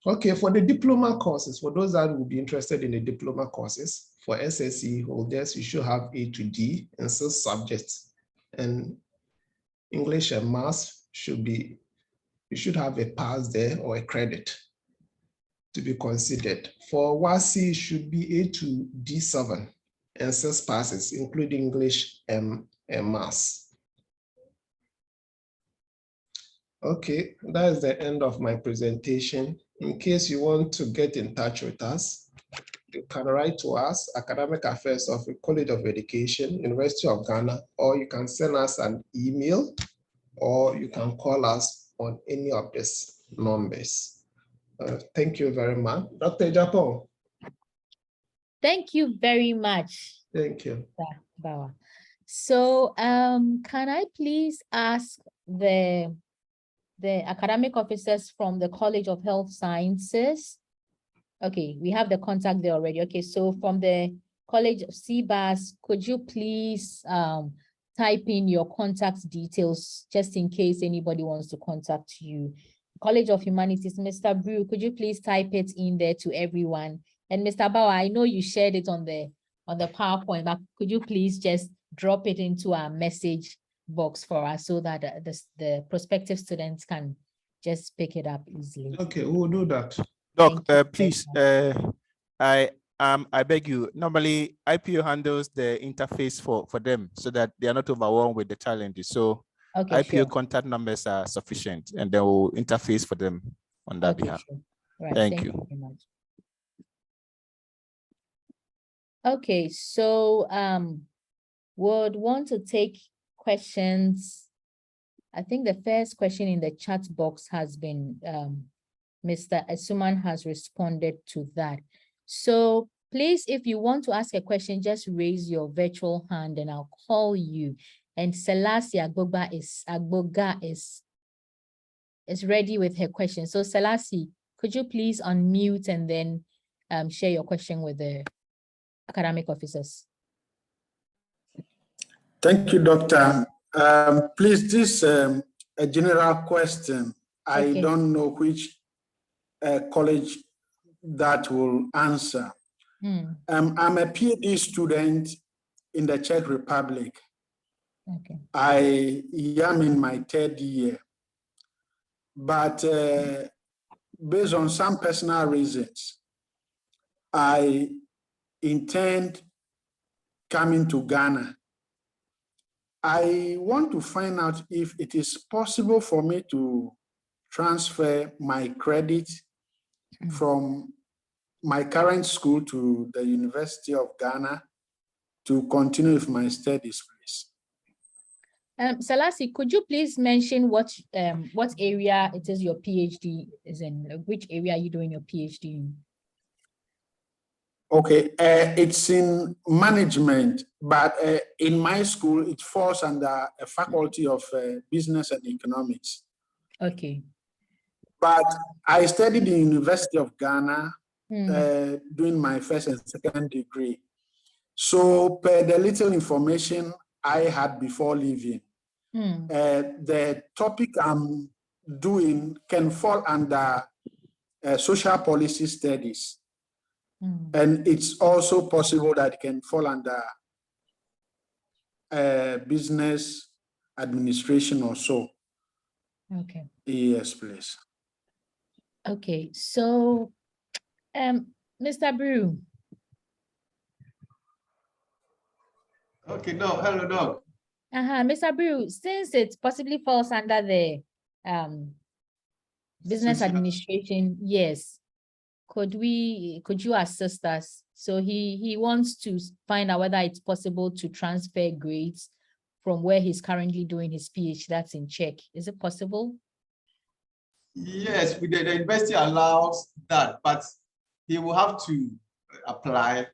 Okay, for the diploma courses, for those that will be interested in the diploma courses, for SSE holders, you should have A to D in 6 subjects. And English and maths should be, you should have a pass there or a credit to be considered. For WASI, should be A to D7 and 6 passes, including English and maths. Okay, that is the end of my presentation. In case you want to get in touch with us, you can write to us, Academic Affairs of the College of Education, University of Ghana, or you can send us an email, or you can call us on any of these numbers. Thank you very much. Dr. Japon. Thank you very much. Thank you. Bawa. So can I please ask the academic officers from the College of Health Sciences? Okay, we have the contact there already. Okay, so from the College of CBAS, could you please type in your contact details just in case anybody wants to contact you? College of Humanities, Mr. Brew, could you please type it in there to everyone? And Mr. Bauer, I know you shared it on the PowerPoint, but could you please just drop it into our message box for us so that the prospective students can just pick it up easily? Okay, we'll do that. Doc, please, I beg you, normally IPO handles the interface for them so that they are not overwhelmed with the challenges. So okay, IPO sure. Contact numbers are sufficient and they will interface for them on that behalf. Sure. Right. Thank you very much. Okay, so would want to take questions. I think the first question in the chat box has been, Mr. Asuman has responded to that. So please, if you want to ask a question, just raise your virtual hand and I'll call you. And Selassie Agboga is ready with her question. So Selassie, could you please unmute and then share your question with the academic officers. Thank you, Doctor. Please, this a general question. I Okay. don't know which college that will answer. I'm a PhD student in the Czech Republic. Okay. I am in my 3rd year, but based on some personal reasons, I intend coming to Ghana. I want to find out if it is possible for me to transfer my credit from my current school to the University of Ghana to continue with my studies, please. Salasi, could you please mention what area it is your PhD is in? Like, which area are you doing your PhD in? Okay, it's in management, but in my school, it falls under a faculty of business and economics. Okay. But I studied in the University of Ghana doing my 1st and 2nd degree. So per the little information I had before leaving, the topic I'm doing can fall under social policy studies. And it's also possible that it can fall under business administration or so. Okay. Yes, please. Okay, so Mr. Brew. Okay, no, hello, Doc. Mr. Brew, since it possibly falls under the business administration, yes. Could you assist us? So he wants to find out whether it's possible to transfer grades from where he's currently doing his PhD, that's in Czech. Is it possible? Yes, the university allows that, but he will have to apply,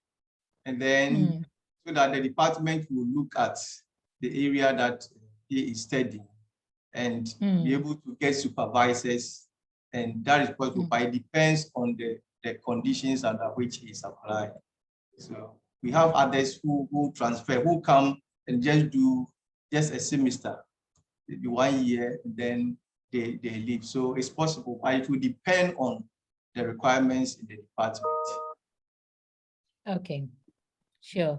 and then so that the department will look at the area that he is studying and be able to get supervisors, and that is possible, but it depends on the conditions under which he is applying. So we have others who transfer, who come and just do just a semester, maybe 1 year, and then they leave. So it's possible, but it will depend on the requirements in the department. Okay, sure.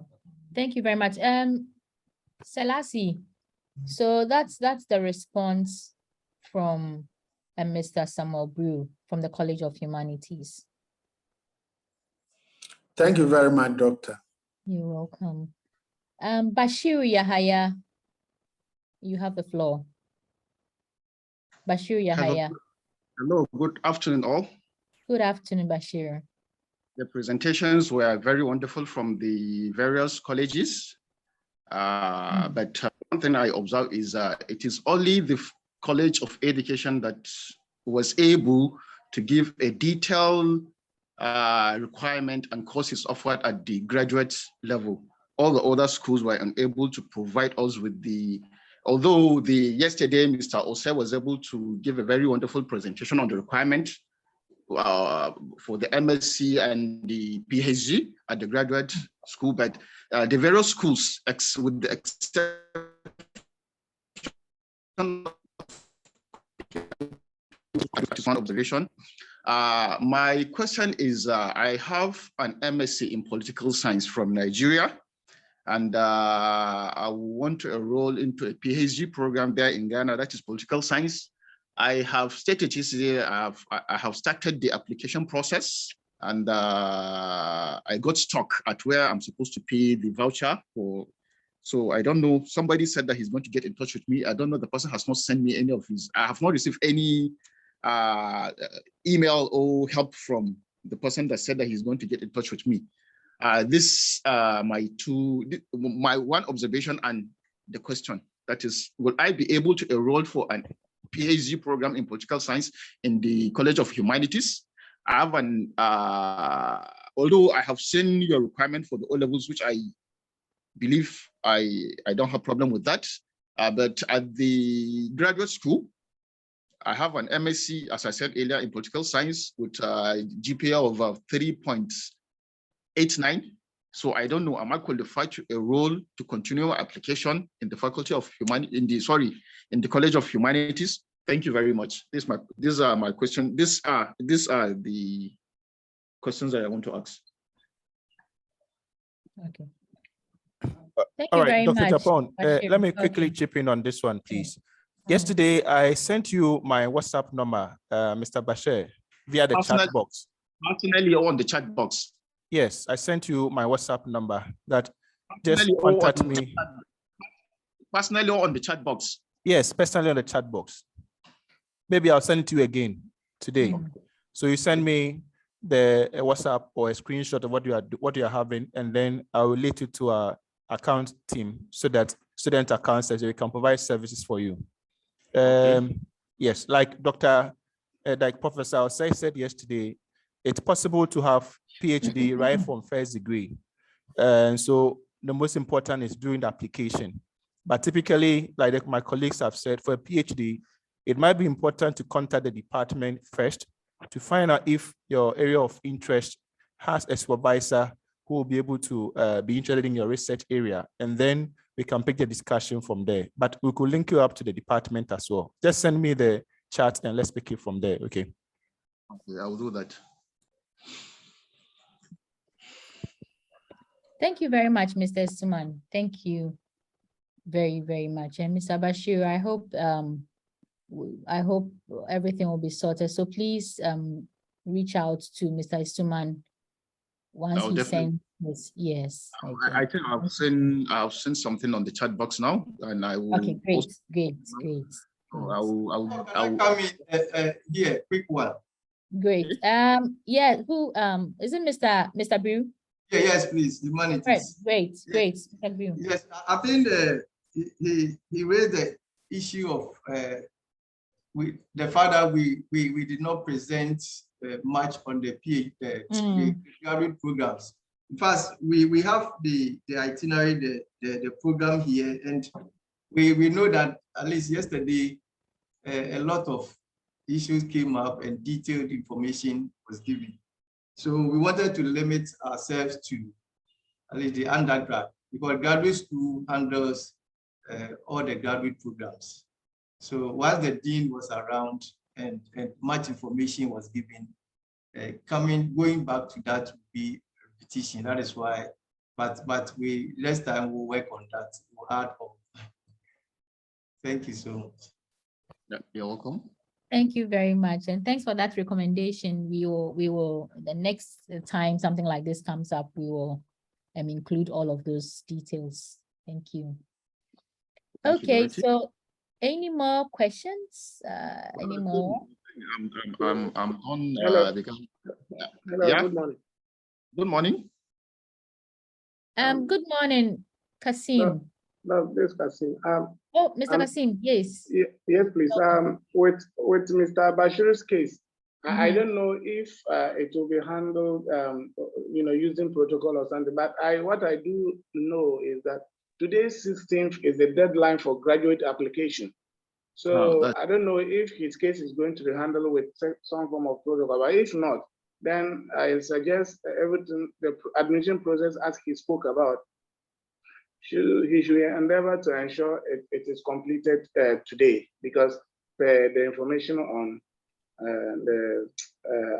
Thank you very much. Selasi, so that's the response from Mr. Samuel Brew from the College of Humanities. Thank you very much, Doctor. You're welcome. Bashir Yahaya, you have the floor. Bashir Yahaya. Hello, good afternoon all. Good afternoon, Bashir. The presentations were very wonderful from the various colleges. But one thing I observed is it is only the College of Education that was able to give a detailed requirement and courses offered at the graduate level. All the other schools were unable to provide us with the, although yesterday Mr. Ose was able to give a very wonderful presentation on the requirement for the MSc and the PhD at the graduate school, but the various schools, with the exception one observation. My question is, I have an MSc in political science from Nigeria, and I want to enroll into a PhD program there in Ghana, that is political science. I have stated yesterday, I have started the application process, and I got stuck at where I'm supposed to pay the voucher for. So I don't know, somebody said that he's going to get in touch with me. I don't know, the person has not sent me any of his, I have not received any email or help from the person that said that he's going to get in touch with me. My one observation and the question, that is, will I be able to enroll for an PhD program in political science in the College of Humanities? I have an, although I have seen your requirement for the O-levels, which I believe I don't have problem with that, but at the graduate school, I have an MSc, as I said earlier, in political science with a GPA of 3.89. So I don't know, am I qualified to a role to continue application in the Faculty of Humanities, in the College of Humanities? Thank you very much. These are my questions. These are the questions that I want to ask. Okay. Thank All you right, very Dr. much. Japon, let me quickly Okay. chip in on this one, please. Okay. Yesterday, I sent you my WhatsApp number, Mr. Bashir, via the chat box. Personally, on the chat box. Yes, I sent you my WhatsApp number that just contact me. Personally or on the chat box? Yes, personally on the chat box. Maybe I'll send it to you again today. So you send me the WhatsApp or a screenshot of what you are having, and then I will relate it to our account team so that student accounts that we can provide services for you. Yes, like like Professor Osei said yesterday, it's possible to have PhD right from first degree. And so the most important is during the application. But typically, like my colleagues have said, for a PhD, it might be important to contact the department first to find out if your area of interest has a supervisor who will be able to be interested in your research area. And then we can pick the discussion from there. But we could link you up to the department as well. Just send me the chat and let's pick it from there, okay? Okay, I will do that. Thank you very much, Mr. Suman. Thank you very, very much. And Mr. Bashir, I hope everything will be sorted. So please reach out to Mr. Suman once he sends this. Yes. Okay. I think I've seen something on the chat box now, and I will. Okay, great. I will come in here, quick one. Great. Yeah. Who is it, Mr. Brew? Yeah, yes, please. Humanities. Great. Mr. Brew. Yes, I think he raised the issue of the fact that we did not present much on the graduate programs. In fact, we have the itinerary, the program here, and we know that at least yesterday a lot of issues came up and detailed information was given. So we wanted to limit ourselves to at least the undergrad, because graduate school handles all the graduate programs. So while the dean was around and much information was given, going back to that would be a repetition. That is why, but next time we'll work on that. We'll add on. Thank you so much. You're welcome. Thank you very much, and thanks for that recommendation. We will the next time something like this comes up, we will include all of those details. Thank you. Okay, so any more questions? Any more? I'm on. Hello. Hello. Yeah. Good morning. Good morning. Good morning, Kasim. No, this Kasim. Oh, Mr. Kasim, yes. Yes, please. With Mr. Bashir's case, I don't know if it will be handled, using protocol or something. But what I do know is that today's 16th is the deadline for graduate application. So I don't know if his case is going to be handled with some form of protocol. But if not, then I suggest everything, the admission process, as he spoke about, he should endeavor to ensure it is completed today, because the information on the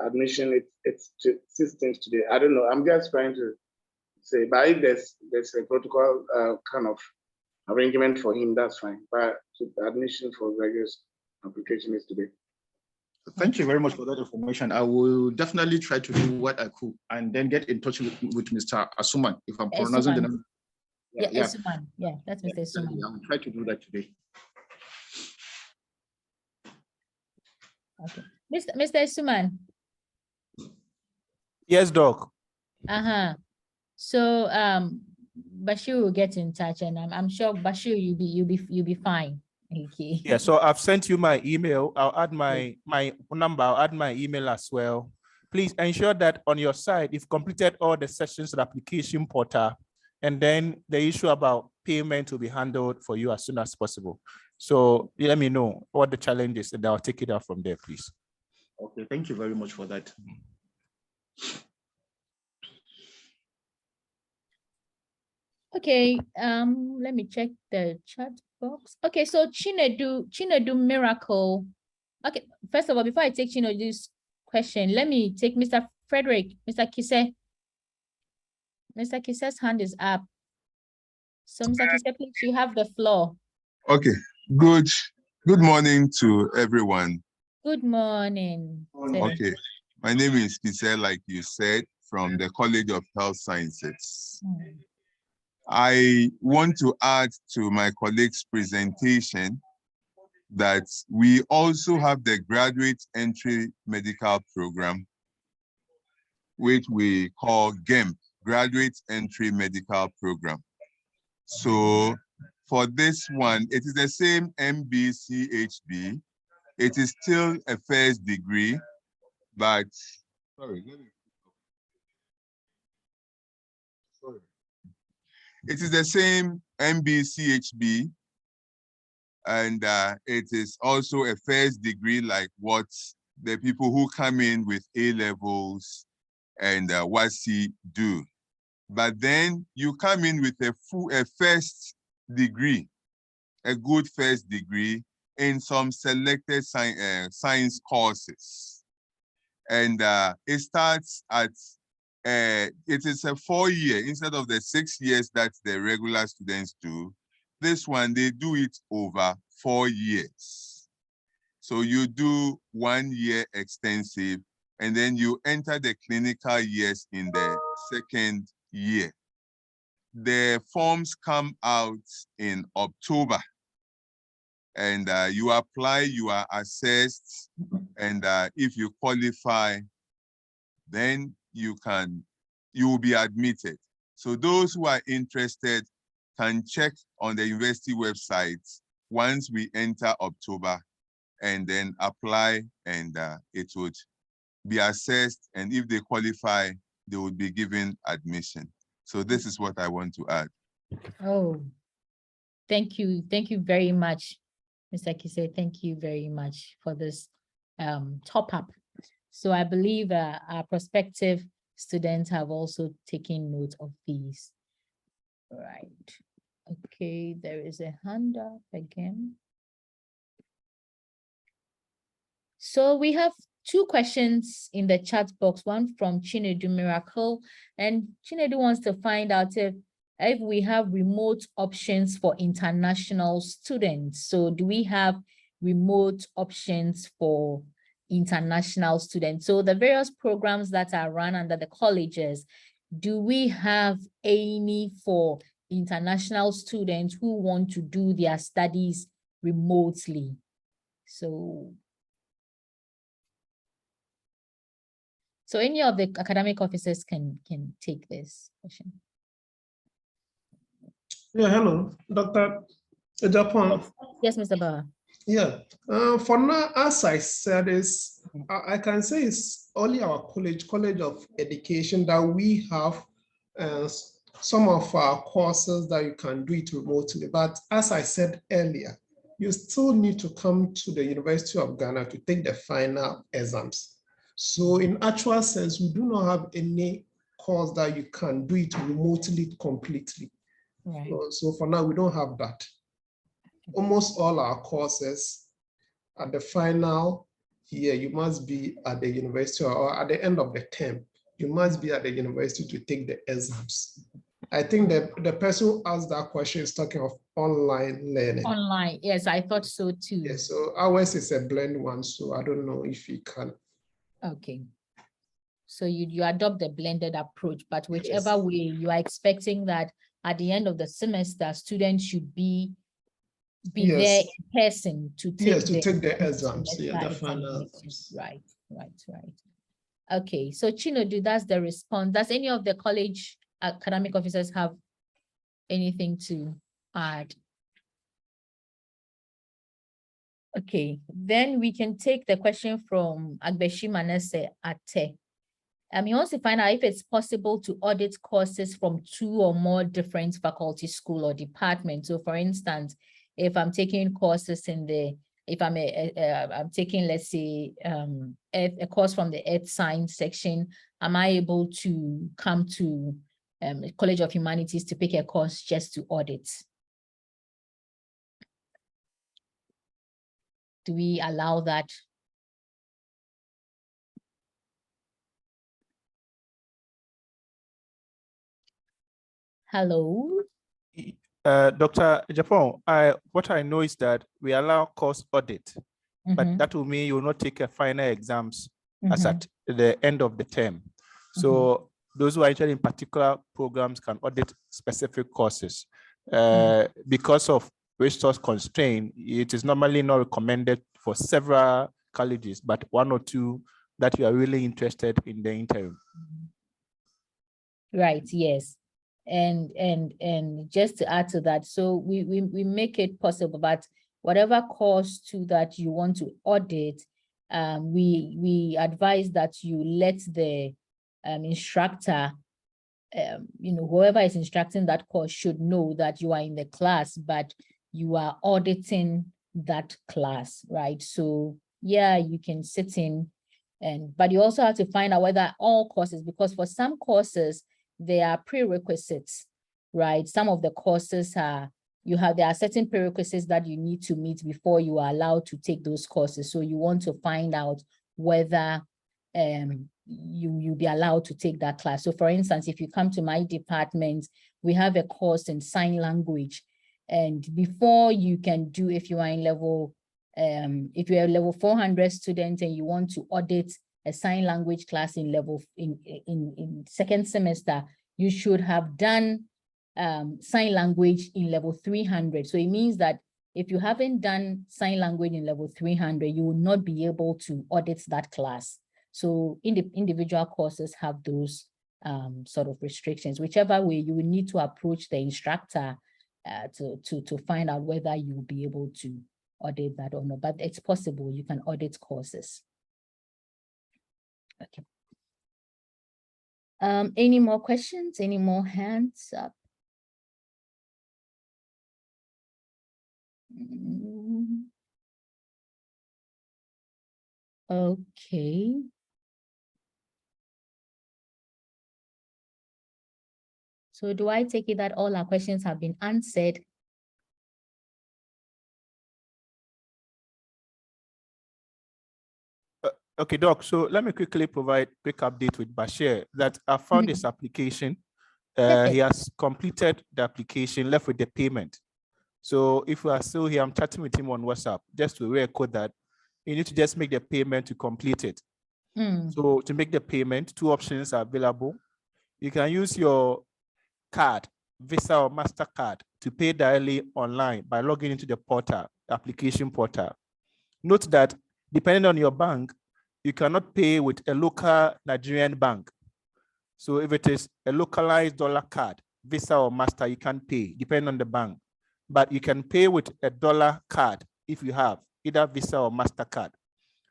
admission, it's systems today. I don't know. I'm just trying to say, but if there's a protocol kind of arrangement for him, that's fine. But the admission for various application is today. Thank you very much for that information. I will definitely try to do what I could and then get in touch with Mr. Asuman, if I'm pronouncing the name. Yeah, Asuman. Yeah, that's Mr. Asuman. I will try to do that today. Okay. Mr. Asuman. Yes, Doc. So Bashir will get in touch, and I'm sure Bashir you'll be fine. Okay. Yeah, so I've sent you my email. I'll add my number, I'll add my email as well. Please ensure that on your side, you've completed all the sessions of the application portal, and then the issue about payment will be handled for you as soon as possible. So let me know what the challenge is, and I'll take it out from there, please. Okay, thank you very much for that. Okay, let me check the chat box. Okay, so Chinedu Miracle. Okay, first of all, before I take Chinedu's question, let me take Mr. Frederick, Mr. Kise. Mr. Kise's hand is up. So Mr. Kise, please, you have the floor. Okay, good morning to everyone. Good morning. Okay, my name is Kise, like you said, from the College of Health Sciences. I want to add to my colleague's presentation that we also have the Graduate Entry Medical Program, which we call GEMP, Graduate Entry Medical Program. So for this one, it is the same MBCHB. It is still a first degree, but it is the same MBCHB, and it is also a first degree like what the people who come in with A-levels and WASI do. But then you come in with a first degree, a good first degree in some selected science courses. And it starts at, it is a 4-year, instead of the 6 years that the regular students do. This one, they do it over 4 years. So you do 1 year extensive, and then you enter the clinical years in the second year. The forms come out in October, and you apply, you are assessed, and if you qualify, then you will be admitted. So those who are interested can check on the university website once we enter October, and then apply, and it would be assessed, and if they qualify, they would be given admission. So this is what I want to add. Oh, thank you. Thank you very much, Mr. Kise. Thank you very much for this top up. So I believe our prospective students have also taken note of these. Right. Okay, there is a hand up again. So we have 2 questions in the chat box, one from Chinedu Miracle, and Chinedu wants to find out if we have remote options for international students. So do we have remote options for international students? So the various programs that are run under the colleges, do we have any for international students who want to do their studies remotely? So any of the academic officers can take this question. Yeah, hello, Dr. Japan. Yes, Mr. Bauer. Yeah, for now, as I said, I can say it's only our College of Education that we have some of our courses that you can do it remotely. But as I said earlier, you still need to come to the University of Ghana to take the final exams. So in actual sense, we do not have any course that you can do it remotely completely. Right. So for now, we don't have that. Almost all our courses at the final year, you must be at the university, or at the end of the term, you must be at the university to take the exams. I think that the person who asked that question is talking of online learning. Online, yes, I thought so too. Yes, so ours is a blend one, so I don't know if you can. Okay. So you adopt the blended approach, but whichever way, you are expecting that at the end of the semester, students should be there in person to take the exams. Yeah, the final. Right. Okay, so Chinedu, that's the response. Does any of the college academic officers have anything to add? Okay, then we can take the question from Agbeshi Manase Ate. He wants to find out if it's possible to audit courses from 2 or more different faculty, school, or department. So for instance, if I'm taking courses in the, if I'm I'm taking, let's say, a course from the Earth Science section, am I able to come to College of Humanities to pick a course just to audit? Do we allow that? Hello? Dr. Japon, what I know is that we allow course audit, but that will mean you will not take a final exams as at the end of the term. So those who are actually in particular programs can audit specific courses. Because of resource constraint, it is normally not recommended for several colleges, but one or two that you are really interested in the interim. Right, yes. And just to add to that, so we make it possible, but whatever course to that you want to audit, we advise that you let the instructor, whoever is instructing that course should know that you are in the class, but you are auditing that class, right? So yeah, you can sit in, but you also have to find out whether all courses, because for some courses, there are prerequisites, right? Some of the courses are, there are certain prerequisites that you need to meet before you are allowed to take those courses. So you want to find out whether you'll be allowed to take that class. So for instance, if you come to my department, we have a course in sign language. And before you can do, if you are in level, if you're a level 400 student and you want to audit a sign language class in level in second semester, you should have done sign language in level 300. So it means that if you haven't done sign language in level 300, you will not be able to audit that class. So individual courses have those sort of restrictions. Whichever way, you will need to approach the instructor to find out whether you will be able to audit that or not. But it's possible, you can audit courses. Okay. Any more questions? Any more hands up? Okay. So do I take it that all our questions have been answered? Okay, Doc, so let me quickly provide a quick update with Bashir that I found his application. He has completed the application, left with the payment. So if we are still here, I'm chatting with him on WhatsApp, just to re-echo that you need to just make the payment to complete it. So to make the payment, two options are available. You can use your card, Visa or MasterCard, to pay directly online by logging into the portal, application portal. Note that depending on your bank, you cannot pay with a local Nigerian bank. So if it is a localized dollar card, Visa or Master, you can't pay, depending on the bank. But you can pay with a dollar card if you have either Visa or MasterCard.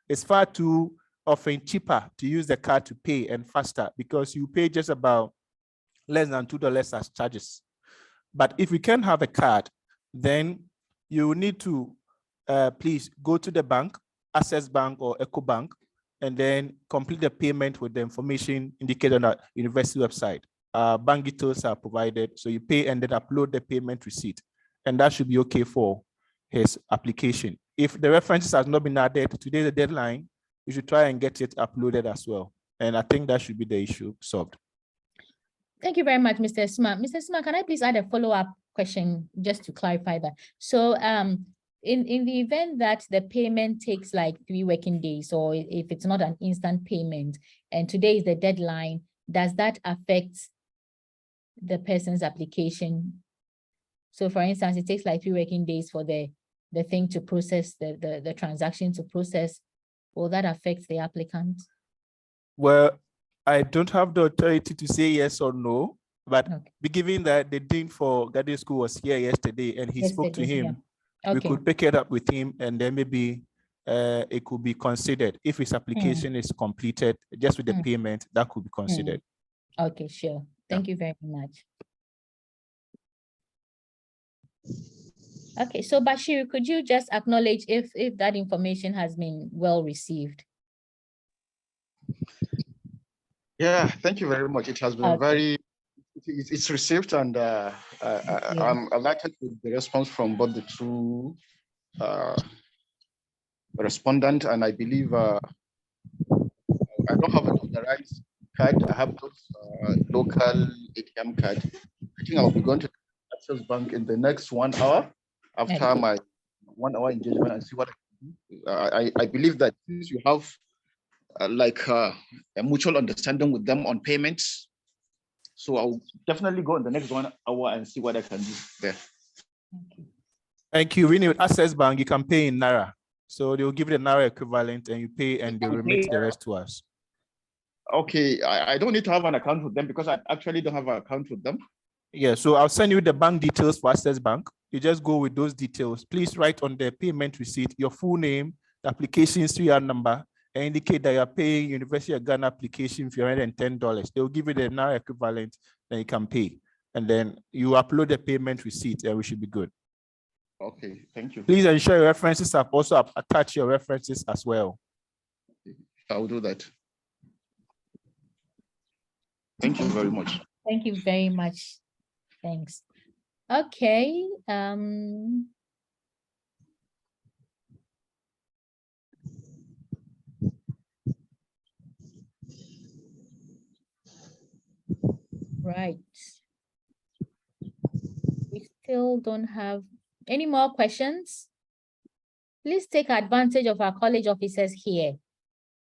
It's far too often cheaper to use the card to pay and faster because you pay just about less than $2 as charges. But if you can have a card, then you need to please go to the bank, Access Bank or EcoBank, and then complete the payment with the information indicated on the university website. Bank details are provided, so you pay and then upload the payment receipt, and that should be okay for his application. If the references has not been added, today the deadline, you should try and get it uploaded as well. And I think that should be the issue solved. Thank you very much, Mr. Suma. Mr. Suma, can I please add a follow-up question just to clarify that? So in the event that the payment takes like 3 working days, or if it's not an instant payment, and today is the deadline, does that affect the person's application? So for instance, it takes like 3 working days for the thing to process, the transaction to process. Will that affect the applicant? Well, I don't have the authority to say yes or no, but given that the dean for Garden School was here yesterday and he spoke to him, we could pick it up with him and then maybe it could be considered. If his application is completed just with the payment, that could be considered. Okay, sure. Thank you very much. Okay, so Bashir, could you just acknowledge if that information has been well received? Yeah, thank you very much. It has been it's received, and I'm delighted with the response from both the two respondents, and I believe I don't have an authorized card. I have those local ATM card. I think I'll be going to Access Bank in the next 1 hour after my 1 hour engagement and see what I believe that since you have a mutual understanding with them on payments, so I'll definitely go in the next 1 hour and see what I can do there. Thank you. When you Access Bank, you can pay in Naira. So they'll give you the Naira equivalent and you pay and they remit the rest to us. Okay, I don't need to have an account with them because I actually don't have an account with them. Yeah, so I'll send you the bank details for Access Bank. You just go with those details. Please write on the payment receipt your full name, the application serial number, and indicate that you're paying University of Ghana application fee $110. They'll give you the Naira equivalent, then you can pay. And then you upload the payment receipt and we should be good. Okay, thank you. Please ensure your references have also attach your references as well. I will do that. Thank you very much. Thank you very much. Thanks. Okay. Right. We still don't have any more questions. Please take advantage of our college officers here.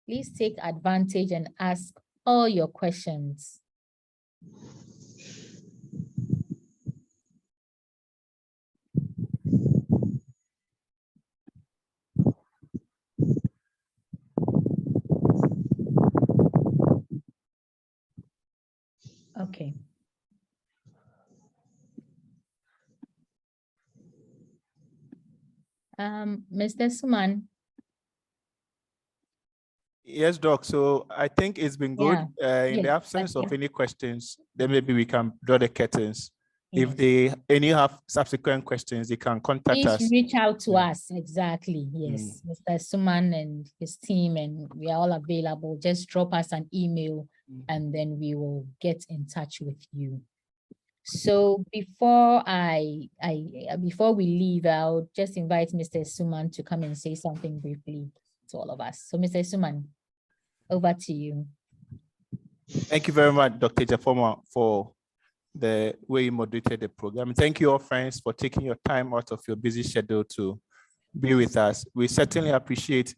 Please take advantage and ask all your questions. Okay. Mr. Suman. Yes, Doc. So I think it's been good. In the absence of any questions, then maybe we can draw the curtains. Yes. If any have subsequent questions, they can contact us. Please reach out to us. Exactly. Yes. Mr. Suman and his team, and we are all available. Just drop us an email and then we will get in touch with you. So before before we leave, I'll just invite Mr. Suman to come and say something briefly to all of us. So Mr. Suman, over to you. Thank you very much, Dr. Japoma, for the way you moderated the program. Thank you all, friends, for taking your time out of your busy schedule to be with us. We certainly appreciate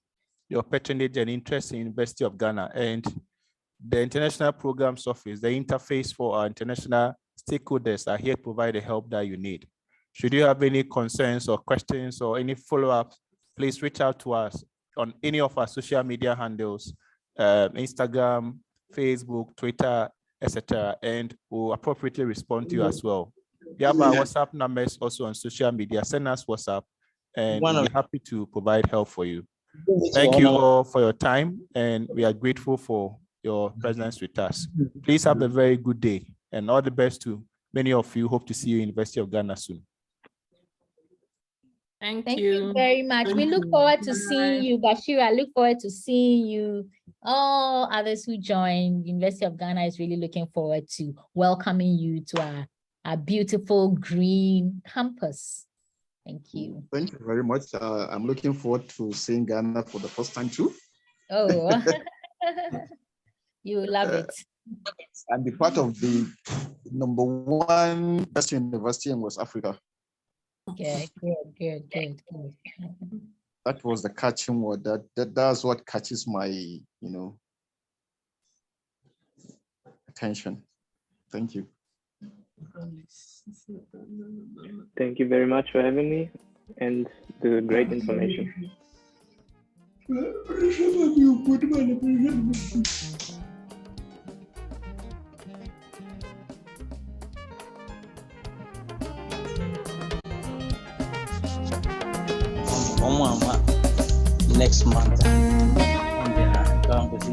your patronage and interest in University of Ghana and the International Programs Office, the interface for our international stakeholders are here to provide the help that you need. Should you have any concerns or questions or any follow-ups, please reach out to us on any of our social media handles, Instagram, Facebook, Twitter, etc., and we'll appropriately respond to you as well. We have our WhatsApp numbers also on social media. Send us WhatsApp and we'll be happy to provide help for you. Thank you all for your time and we are grateful for your presence with us. Please have a very good day and all the best to many of you. Hope to see you in University of Ghana soon. Thank you very much. We look forward to seeing you, Bashir. I look forward to seeing you. All others who join, University of Ghana is really looking forward to welcoming you to our beautiful green campus. Thank you. Thank you very much. I'm looking forward to seeing Ghana for the first time too. Oh, you love it. And be part of the #1 best university in West Africa. Good. That was the catching word. That's what catches my, attention. Thank you. Thank you very much for having me and the great information. Next month on the